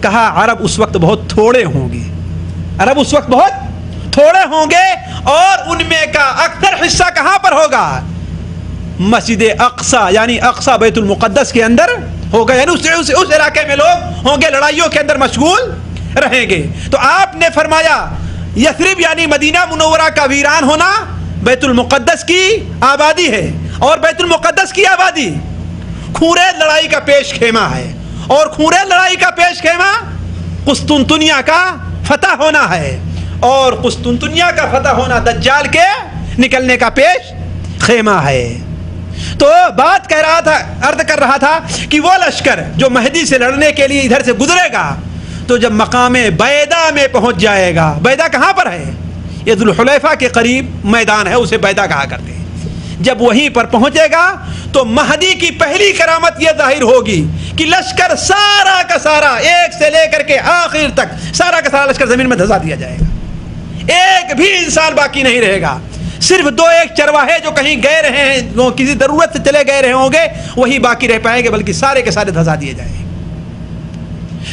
کہا عرب اس وقت بہت تھوڑے ہوں گے، عرب اس وقت بہت تھوڑے ہوں گے، اور ان میں کا اکثر حصہ کہاں پر ہوگا؟ مسجد اقصی یعنی اقصی بیت المقدس کے اندر ہوگا، یعنی اس علاقے میں لوگ ہوں گے، لڑائیوں کے اندر مشغول رہیں گے۔ تو آپ نے فرمایا یثرب یعنی مدینہ منورہ کا ویران ہونا بیت المقدس کی آبادی ہے، اور بیت المقدس کی آبادی خونریز لڑائی کا پیش خیمہ ہے، اور خونریز لڑائی کا پیش خیمہ قسطنطنیہ کا فتح ہونا ہے اور قسطنطنیہ کا فتح ہونا دجال کے نکلنے کا پیش خیمہ ہے۔ تو بات کہہ رہا تھا، عرض کر رہا تھا کہ وہ لشکر جو مہدی سے لڑنے کے لیے ادھر سے گزرے گا تو جب مقام بیدا میں پہنچ جائے گا، بیدا کہاں پر ہے؟ یہ ذوالحلیفہ کے قریب میدان ہے، اسے بیدا کہا کرتے ہیں۔ جب وہیں پر پہنچے گا تو مہدی کی پہلی کرامت یہ ظاہر ہوگی کہ لشکر سارا کا سارا ایک سے لے کر کے آخر تک سارا کا سارا لشکر زمین میں دھسا دیا جائے گا، ایک بھی انسان باقی نہیں رہے گا۔ صرف دو ایک چرواہے جو کہیں گئے رہے ہیں، وہ کسی ضرورت سے چلے گئے رہے ہوں گے، وہی باقی رہ پائیں گے، بلکہ سارے کے سارے دھسا دیے جائیں گے۔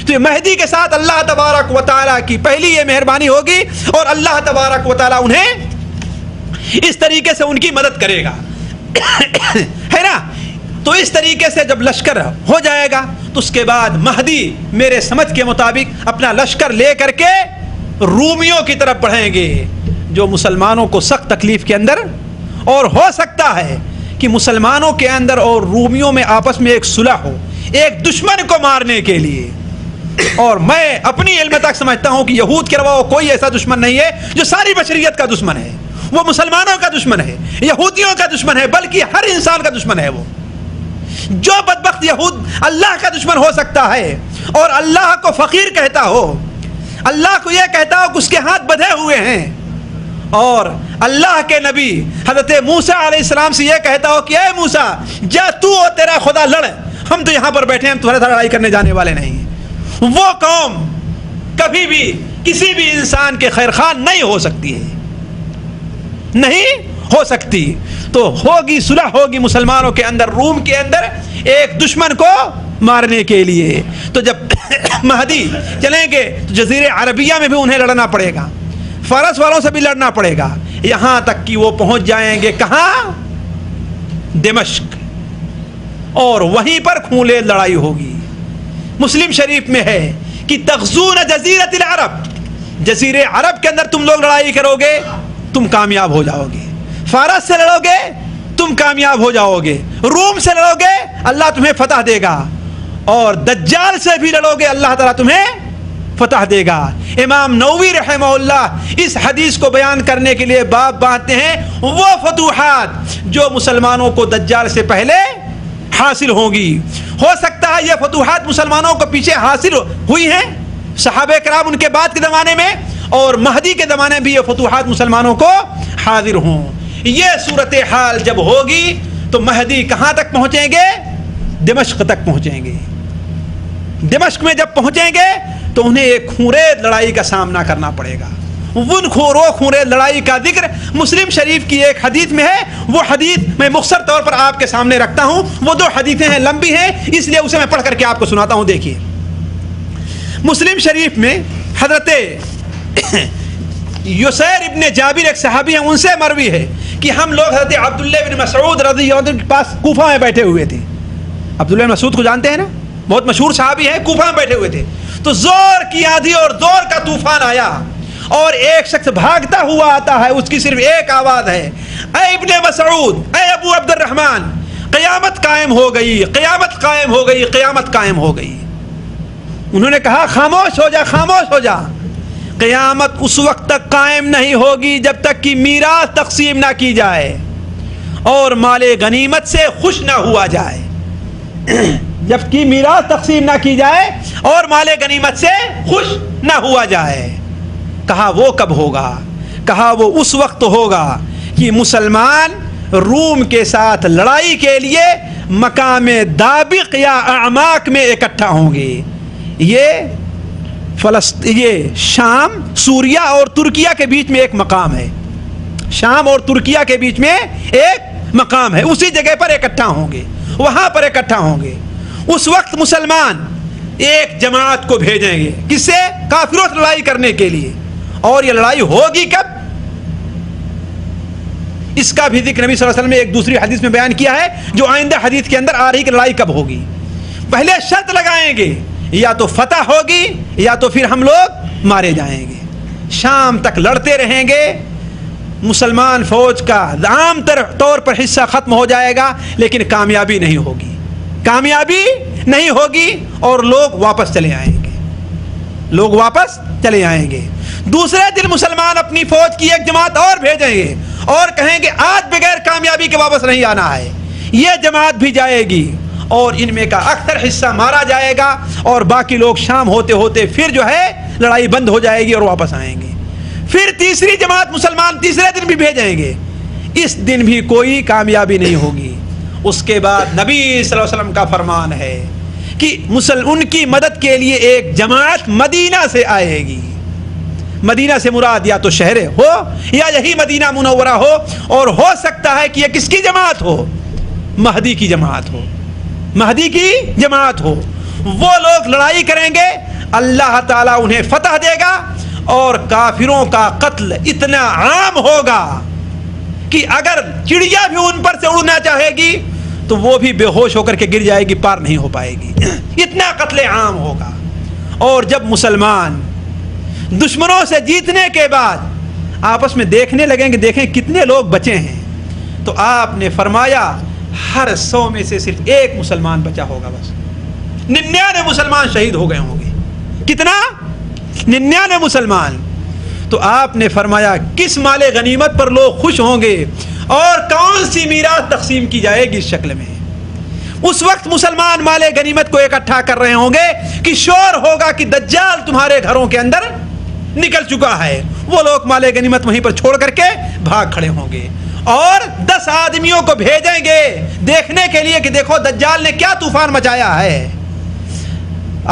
تو یہ مہدی کے ساتھ اللہ تبارک و تعالیٰ کی پہلی یہ مہربانی ہوگی اور اللہ تبارک و تعالیٰ انہیں اس طریقے سے ان کی مدد کرے گا، ہے نا؟ تو اس طریقے سے جب لشکر ہو جائے گا تو اس کے بعد مہدی میرے سمجھ کے مطابق اپنا لشکر لے کر کے رومیوں کی طرف بڑھیں گے، جو مسلمانوں کو سخت تکلیف کے اندر، اور ہو سکتا ہے کہ مسلمانوں کے اندر اور رومیوں میں آپس میں ایک صلح ہو، ایک دشمن کو مارنے کے لیے۔ اور میں اپنی علم تک سمجھتا ہوں کہ یہود کے علاوہ کوئی ایسا دشمن نہیں ہے جو ساری بشریت کا دشمن ہے، وہ مسلمانوں کا دشمن ہے، یہودیوں کا دشمن ہے، بلکہ ہر انسان کا دشمن ہے۔ وہ جو بدبخت یہود اللہ کا دشمن ہو سکتا ہے اور اللہ کو فقیر کہتا ہو، اللہ کو یہ کہتا ہو کہ اس کے ہاتھ بدھے ہوئے ہیں، اور اللہ کے نبی حضرت موسیٰ علیہ السلام سے یہ کہتا ہو کہ اے موسیٰ جا تو اور تیرا خدا لڑ، ہم تو یہاں پر بیٹھے ہیں، ہم تمہارے ساتھ لڑائی کرنے جانے والے نہیں ہیں۔ وہ قوم کبھی بھی کسی بھی انسان کے خیر خواہ نہیں ہو سکتی ہے، نہیں ہو سکتی۔ تو ہوگی صلح، ہوگی مسلمانوں کے اندر، روم کے اندر ایک دشمن کو مارنے کے لیے۔ تو جب مہدی چلیں گے تو جزیرے عربیہ میں بھی انہیں لڑنا پڑے گا، فارس والوں سے بھی لڑنا پڑے گا، یہاں تک کہ وہ پہنچ جائیں گے کہاں؟ دمشق، اور وہیں پر کھولے لڑائی ہوگی۔ مسلم شریف میں ہے کہ تغزون جزیرۃ العرب، جزیرے عرب کے اندر تم لوگ لڑائی کرو گے، تم کامیاب ہو جاؤ گے۔ فارس سے لڑو گے تم کامیاب ہو جاؤ گے، روم سے لڑو گے اللہ تمہیں فتح دے گا، اور دجال سے بھی لڑو گے اللہ تعالیٰ تمہیں فتح دے گا۔ امام نووی رحمہ اللہ اس حدیث کو بیان کرنے کے لیے باب باندھتے ہیں، وہ فتوحات جو مسلمانوں کو دجال سے پہلے حاصل ہوں گی۔ ہو سکتا ہے یہ فتوحات مسلمانوں کو پیچھے حاصل ہوئی ہیں صحابہ کرام ان کے بعد کے زمانے میں، اور مہدی کے زمانے میں بھی یہ فتوحات مسلمانوں کو حاضر ہوں۔ یہ صورتحال جب ہوگی تو مہدی کہاں تک پہنچیں گے؟ دمشق تک پہنچیں گے۔ دمشق میں جب پہنچیں گے تو انہیں ایک خونریز لڑائی کا سامنا کرنا پڑے گا۔ ان خونریز لڑائی کا ذکر مسلم شریف کی ایک حدیث میں ہے، وہ حدیث میں مختصر طور پر آپ کے سامنے رکھتا ہوں، وہ دو حدیثیں ہیں، لمبی ہیں، اس لیے اسے میں پڑھ کر کے آپ کو سناتا ہوں۔ دیکھیے مسلم شریف میں حضرت یسیر ابن جابر ایک صحابی ہیں، ان سے مروی ہے کہ ہم لوگ حضرت عبداللہ بن مسعود رضی اللہ عنہ کے پاس کوفہ میں بیٹھے ہوئے تھے۔ عبداللہ بن مسعود کو جانتے ہیں نا، بہت مشہور صحابی ہیں، کوفہ میں بیٹھے ہوئے تھے، تو زور کی آندھی اور زور کا طوفان آیا، اور ایک شخص بھاگتا ہوا آتا ہے، اس کی صرف ایک آواز ہے، اے ابن مسعود، اے ابو عبد الرحمن، قیامت قائم ہو گئی، قیامت قائم ہو گئی، قیامت قائم ہو گئی۔ انہوں نے کہا خاموش ہو جا، خاموش ہو جا، قیامت اس وقت تک قائم نہیں ہوگی جب تک کہ میراث تقسیم نہ کی جائے اور مال غنیمت سے خوش نہ ہوا جائے، جب کہ میراث تقسیم نہ کی جائے اور مال غنیمت سے خوش نہ ہوا جائے۔ کہا وہ کب ہوگا؟ کہا وہ اس وقت ہوگا کہ مسلمان روم کے ساتھ لڑائی کے لیے مقام دابق یا اعماق میں اکٹھا ہوں گے۔ یہ شام، سوریہ اور ترکیہ کے بیچ میں ایک مقام ہے، شام اور ترکیہ کے بیچ میں ایک مقام ہے، اسی جگہ پر اکٹھا ہوں گے، وہاں پر اکٹھا ہوں گے۔ اس وقت مسلمان ایک جماعت کو بھیجیں گے، کس سے؟ کافروں سے لڑائی کرنے کے لیے۔ اور یہ لڑائی ہوگی کب؟ اس کا بھی ذکر نبی صلی اللہ علیہ وسلم نے ایک دوسری حدیث میں بیان کیا ہے، جو آئندہ حدیث کے اندر آ رہی کہ لڑائی کب ہوگی۔ پہلے شرط لگائیں گے، یا تو فتح ہوگی یا تو پھر ہم لوگ مارے جائیں گے۔ شام تک لڑتے رہیں گے، مسلمان فوج کا عام طور پر حصہ ختم ہو جائے گا، لیکن کامیابی نہیں ہوگی، کامیابی نہیں ہوگی، اور لوگ واپس چلے آئیں گے، لوگ واپس چلے آئیں گے۔ دوسرے دن مسلمان اپنی فوج کی ایک جماعت اور بھیجیں گے اور کہیں گے آج بغیر کامیابی کے واپس نہیں آنا ہے۔ یہ جماعت بھی جائے گی اور ان میں کا اکثر حصہ مارا جائے گا اور باقی لوگ شام ہوتے ہوتے پھر جو ہے لڑائی بند ہو جائے گی اور واپس آئیں گے۔ پھر تیسری جماعت مسلمان تیسرے دن بھی بھیجیں گے، اس دن بھی کوئی کامیابی نہیں ہوگی۔ اس کے بعد نبی صلی اللہ علیہ وسلم کا فرمان ہے کہ ان کی مدد کے لیے ایک جماعت مدینہ سے آئے گی۔ مدینہ سے مراد یا تو شہر ہو یا یہی مدینہ منورہ ہو، اور ہو سکتا ہے کہ یہ کس کی جماعت ہو؟ مہدی کی جماعت ہو، مہدی کی جماعت ہو۔ وہ لوگ لڑائی کریں گے، اللہ تعالیٰ انہیں فتح دے گا اور کافروں کا قتل اتنا عام ہوگا کہ اگر چڑیا بھی ان پر سے اڑنا چاہے گی تو وہ بھی بے ہوش ہو کر کے گر جائے گی، پار نہیں ہو پائے گی، اتنا قتل عام ہوگا۔ اور جب مسلمان دشمنوں سے جیتنے کے بعد آپس میں دیکھنے لگیں گے دیکھیں کتنے لوگ بچے ہیں، تو آپ نے فرمایا ہر 100 میں سے صرف ایک مسلمان بچا ہوگا، بس 99 مسلمان شہید ہو گئے ہوں گے۔ کتنا؟ 99 مسلمان۔ تو آپ نے فرمایا کس مال غنیمت پر لوگ خوش ہوں گے اور کون سی میراث تقسیم کی جائے گی اس شکل میں؟ اس وقت مسلمان مال غنیمت کو اکٹھا کر رہے ہوں گے کہ شور ہوگا کہ دجال تمہارے گھروں کے اندر نکل چکا ہے۔ وہ لوگ مال غنیمت وہیں پر چھوڑ کر کے بھاگ کھڑے ہوں گے اور 10 آدمیوں کو بھیجیں گے دیکھنے کے لیے کہ دیکھو دجال نے کیا طوفان مچایا ہے۔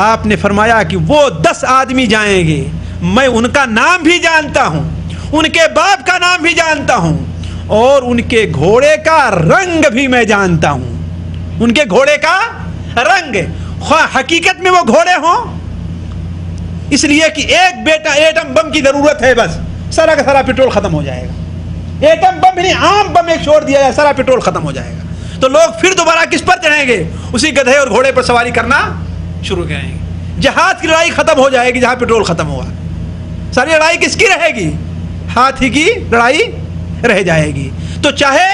آپ نے فرمایا کہ وہ 10 آدمی جائیں گے، میں ان کا نام بھی جانتا ہوں، ان کے باپ کا نام بھی جانتا ہوں اور ان کے گھوڑے کا رنگ بھی میں جانتا ہوں۔ ان کے گھوڑے کا رنگ، خواہ حقیقت میں وہ گھوڑے ہوں، اس لیے کہ ایک بیٹا ایٹم بم کی ضرورت ہے، بس سارا کا سارا پیٹرول ختم ہو جائے گا۔ ایٹم بم نہیں، عام بم ایک چھوڑ دیا جائے، سارا پیٹرول ختم ہو جائے گا۔ تو لوگ پھر دوبارہ کس پر چڑھیں گے؟ اسی گدھے اور گھوڑے پر سواری کرنا شروع کریں گے۔ جہاد کی لڑائی ختم ہو جائے گی جہاں پیٹرول ختم ہوا، ساری لڑائی کس کی رہے گی؟ ہاتھی کی لڑائی رہ جائے گی۔ تو چاہے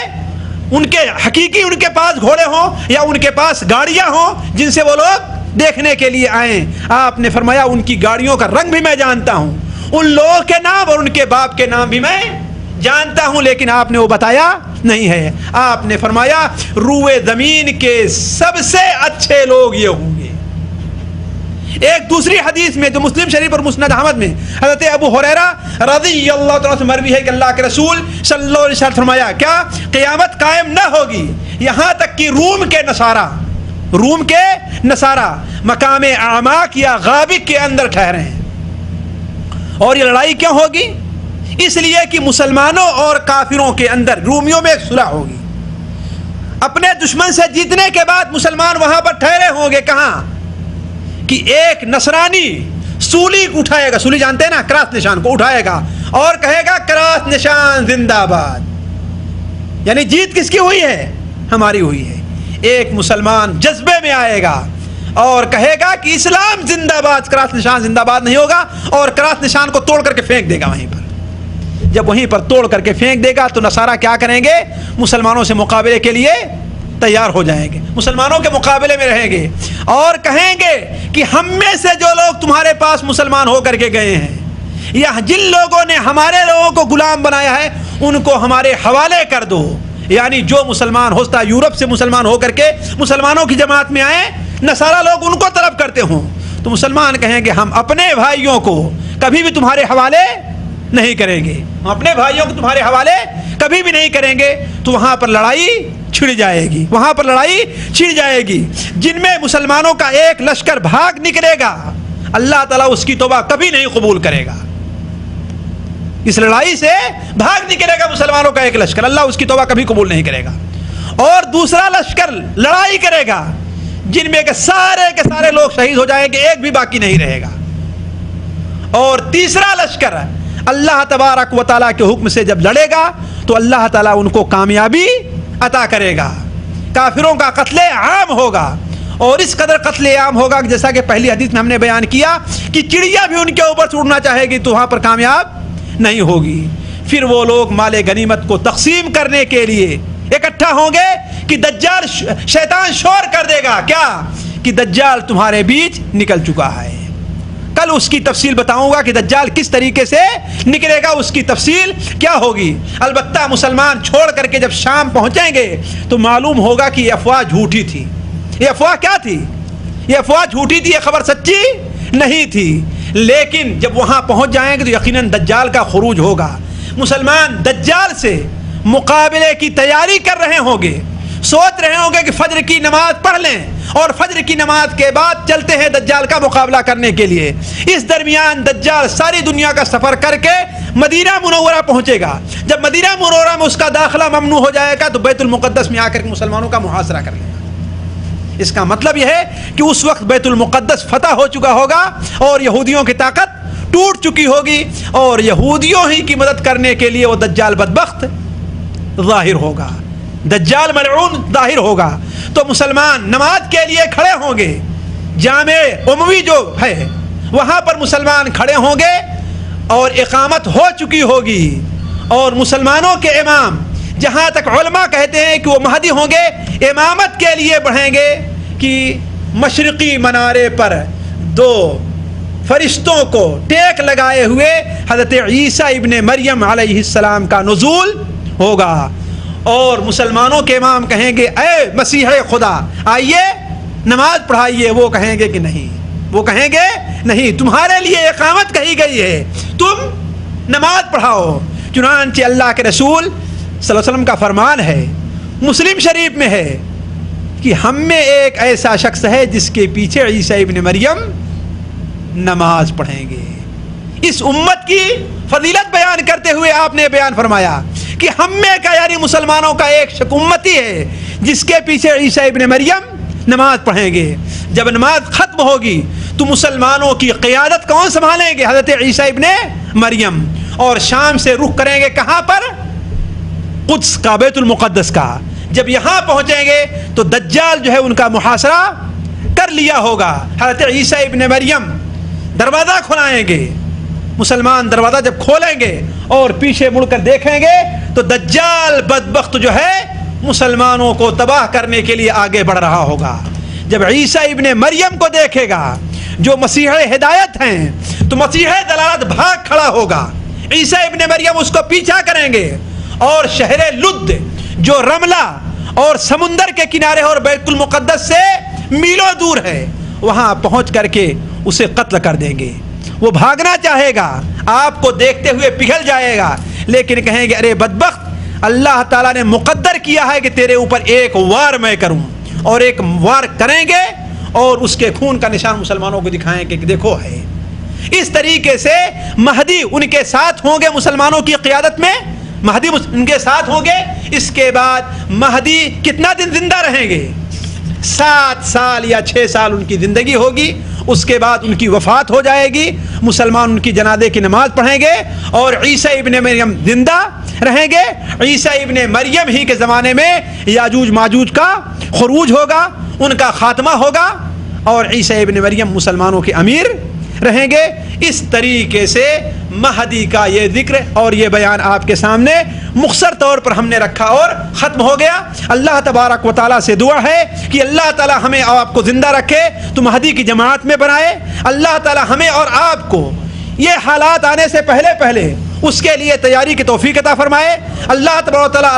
ان کے حقیقی ان کے پاس گھوڑے ہوں یا ان کے پاس گاڑیاں ہوں جن سے وہ لوگ دیکھنے کے لیے آئیں، آپ نے فرمایا ان کی گاڑیوں کا رنگ بھی میں جانتا ہوں، ان لوگوں کے نام اور ان کے باپ کے نام بھی میں جانتا ہوں، لیکن آپ نے وہ بتایا نہیں ہے۔ آپ نے فرمایا روئے زمین کے سب سے اچھے لوگ یہ ہوں گے۔ ایک دوسری حدیث میں جو مسلم شریف اور مسند احمد میں حضرت ابو ہریرہ رضی اللہ تعالیٰ سے مروی ہے کہ اللہ کے رسول صلی اللہ علیہ وسلم فرمایا کیا قیامت قائم نہ ہوگی یہاں تک کہ روم کے نصارہ مقام اعماق یا غابق کے اندر ٹھہرے ہیں۔ اور یہ لڑائی کیوں ہوگی؟ اس لیے کہ مسلمانوں اور کافروں کے اندر رومیوں میں ایک صلح ہوگی۔ اپنے دشمن سے جیتنے کے بعد مسلمان وہاں پر ٹھہرے ہوں گے، کہاں کہ ایک نصرانی سولی اٹھائے گا، سولی جانتے ہیں نا، کراس نشان کو اٹھائے گا اور کہے گا کراس نشان زندہ باد، یعنی جیت کس کی ہوئی ہے؟ ہماری ہوئی ہے۔ ایک مسلمان جذبے میں آئے گا اور کہے گا کہ اسلام زندہ باد، کراس نشان زندہ باد نہیں ہوگا، اور کراس نشان کو توڑ کر کے پھینک دے گا وہیں پر۔ جب وہیں پر توڑ کر کے پھینک دے گا تو نصارہ کیا کریں گے؟ مسلمانوں سے مقابلے کے لیے تیار ہو جائیں گے، مسلمانوں کے مقابلے میں رہیں گے اور کہیں گے کہ ہم میں سے جو لوگ تمہارے پاس مسلمان ہو کر کے گئے ہیں یا جن لوگوں نے ہمارے لوگوں کو غلام بنایا ہے ان کو ہمارے حوالے کر دو۔ یعنی جو مسلمان ہوتا یورپ سے مسلمان ہو کر کے مسلمانوں کی جماعت میں آئے، نصارہ لوگ ان کو طلب کرتے ہوں، تو مسلمان کہیں گے ہم اپنے بھائیوں کو کبھی بھی تمہارے حوالے نہیں کریں گے، ہم اپنے بھائیوں کو تمہارے حوالے کبھی بھی نہیں کریں گے۔ تو وہاں پر لڑائی چھڑ جائے گی، وہاں پر لڑائی چھڑ جائے گی۔ جن میں مسلمانوں کا ایک لشکر بھاگ نکلے گا اللہ تعالیٰ اس کی توبہ کبھی نہیں قبول کرے گا۔ اس لڑائی سے بھاگ نکلے گا مسلمانوں کا ایک لشکر، اللہ اس کی توبہ کبھی قبول نہیں کرے گا۔ اور دوسرا لشکر لڑائی کرے گا جن میں کے سارے لوگ شہید ہو جائیں گے، ایک بھی باقی نہیں رہے گا۔ اور تیسرا لشکر اللہ تبارک و تعالیٰ کے حکم سے جب لڑے گا تو اللہ تعالیٰ ان کو کامیابی عطا کرے گا، کافروں کا قتل عام ہوگا، اور اس قدر قتل عام ہوگا کہ جیسا کہ پہلی حدیث میں ہم نے بیان کیا کہ چڑیا بھی ان کے اوپر سے اڑنا چاہے گی تو وہاں پر کامیاب نہیں ہوگی۔ پھر وہ لوگ مال غنیمت کو تقسیم کرنے کے لیے اکٹھا ہوں گے کہ دجال شیطان شور کر دے گا کیا کہ دجال تمہارے بیچ نکل چکا ہے، کل کل اس کی تفصیل بتاؤں گا کہ دجال کس طریقے سے نکلے گا، اس کی تفصیل کیا ہوگی۔ البتہ مسلمان چھوڑ کر کے جب شام پہنچیں گے تو معلوم ہوگا کہ یہ افواہ جھوٹی تھی۔ یہ افواہ کیا تھی؟ یہ افواہ جھوٹی تھی، یہ خبر سچی نہیں تھی۔ لیکن جب وہاں پہنچ جائیں گے تو یقیناً دجال کا خروج ہوگا۔ مسلمان دجال سے مقابلے کی تیاری کر رہے ہوں گے، سوچ رہے ہوں گے کہ فجر کی نماز پڑھ لیں اور فجر کی نماز کے بعد چلتے ہیں دجال کا مقابلہ کرنے کے لیے۔ اس درمیان دجال ساری دنیا کا سفر کر کے مدینہ منورہ پہنچے گا۔ جب مدینہ منورہ میں اس کا داخلہ ممنوع ہو جائے گا تو بیت المقدس میں آ کر کے مسلمانوں کا محاصرہ کر لے گا۔ اس کا مطلب یہ ہے کہ اس وقت بیت المقدس فتح ہو چکا ہوگا اور یہودیوں کی طاقت ٹوٹ چکی ہوگی، اور یہودیوں ہی کی مدد کرنے کے لیے وہ دجال بدبخت ظاہر ہوگا، دجال ملعون ظاہر ہوگا۔ تو مسلمان نماز کے لیے کھڑے ہوں گے، جامع اموی جو ہے وہاں پر مسلمان کھڑے ہوں گے اور اقامت ہو چکی ہوگی، اور مسلمانوں کے امام جہاں تک علماء کہتے ہیں کہ وہ مہدی ہوں گے، امامت کے لیے بڑھیں گے کہ مشرقی منارے پر دو فرشتوں کو ٹیک لگائے ہوئے حضرت عیسیٰ ابن مریم علیہ السلام کا نزول ہوگا، اور مسلمانوں کے امام کہیں گے اے مسیح خدا آئیے نماز پڑھائیے۔ وہ کہیں گے کہ نہیں، وہ کہیں گے نہیں، تمہارے لیے اقامت کہی گئی ہے، تم نماز پڑھاؤ۔ چنانچہ اللہ کے رسول صلی اللہ علیہ وسلم کا فرمان ہے، مسلم شریف میں ہے کہ ہم میں ایک ایسا شخص ہے جس کے پیچھے عیسیٰ ابن مریم نماز پڑھیں گے۔ اس امت کی فضیلت بیان کرتے ہوئے آپ نے بیان فرمایا کہ ہم میں کا یعنی مسلمانوں کا ایک شخص امتی ہے جس کے پیچھے عیسیٰ ابن مریم نماز پڑھیں گے۔ جب نماز ختم ہوگی تو مسلمانوں کی قیادت کون سنبھالیں گے؟ حضرت عیسیٰ ابن مریم، اور شام سے رخ کریں گے کہاں پر؟ قدس کا، بیت المقدس کا۔ جب یہاں پہنچیں گے تو دجال جو ہے ان کا محاصرہ کر لیا ہوگا۔ حضرت عیسیٰ ابن مریم دروازہ کھلائیں گے، مسلمان دروازہ جب کھولیں گے اور پیچھے مڑ کر دیکھیں گے تو دجال بدبخت جو ہے مسلمانوں کو تباہ کرنے کے لیے آگے بڑھ رہا ہوگا۔ جب عیسیٰ ابن مریم کو دیکھے گا جو مسیح ہدایت ہیں تو مسیح دلالت بھاگ کھڑا ہوگا، عیسیٰ ابن مریم اس کو پیچھا کریں گے، اور شہر لد جو رملہ اور سمندر کے کنارے اور بیت المقدس سے میلوں دور ہے وہاں پہنچ کر کے اسے قتل کر دیں گے۔ وہ بھاگنا چاہے گا، آپ کو دیکھتے ہوئے پگھل جائے گا، لیکن کہیں گے ارے بدبخت، اللہ تعالیٰ نے مقدر کیا ہے کہ تیرے اوپر ایک وار میں کروں، اور ایک وار کریں گے اور اس کے خون کا نشان مسلمانوں کو دکھائیں گے کہ دیکھو ہے۔ اس طریقے سے مہدی ان کے ساتھ ہوں گے، مسلمانوں کی قیادت میں مہدی ان کے ساتھ ہوں گے۔ اس کے بعد مہدی کتنا دن زندہ رہیں گے؟ 7 سال یا 6 سال ان کی زندگی ہوگی، اس کے بعد ان کی وفات ہو جائے گی، مسلمان ان کی جنازے کی نماز پڑھیں گے، اور عیسیٰ ابن مریم زندہ رہیں گے۔ عیسیٰ ابن مریم ہی کے زمانے میں یاجوج ماجوج کا خروج ہوگا، ان کا خاتمہ ہوگا، اور عیسیٰ ابن مریم مسلمانوں کے امیر رہیں گے۔ اس طریقے سے مہدی کا یہ ذکر اور یہ بیان آپ کے سامنے مختصر طور پر ہم نے رکھا اور ختم ہو گیا۔ اللہ تبارک و تعالیٰ سے دعا ہے کہ اللہ تعالیٰ ہمیں اور آپ کو زندہ رکھے تو مہدی کی جماعت میں بنائے۔ اللہ تعالیٰ ہمیں اور آپ کو یہ حالات آنے سے پہلے اس کے لیے تیاری کی توفیق عطا فرمائے۔ اللہ تبارک و تعالیٰ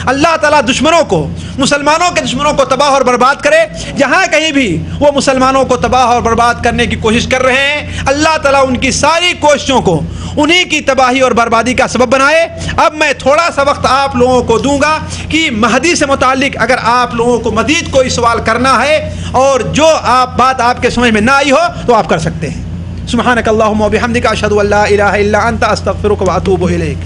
اللہ تعالیٰ دشمنوں کو، مسلمانوں کے دشمنوں کو تباہ اور برباد کرے۔ جہاں کہیں بھی وہ مسلمانوں کو تباہ اور برباد کرنے کی کوشش کر رہے ہیں، اللہ تعالیٰ ان کی ساری کوششوں کو انہی کی تباہی اور بربادی کا سبب بنائے۔ اب میں تھوڑا سا وقت آپ لوگوں کو دوں گا کہ مہدی سے متعلق اگر آپ لوگوں کو مزید کوئی سوال کرنا ہے اور جو بات آپ کے سمجھ میں نہ آئی ہو تو آپ کر سکتے ہیں۔ سبحانک اللہم و بحمدک، اشہد ان لا الہ الا انت، استغفرک و اتوب الیک۔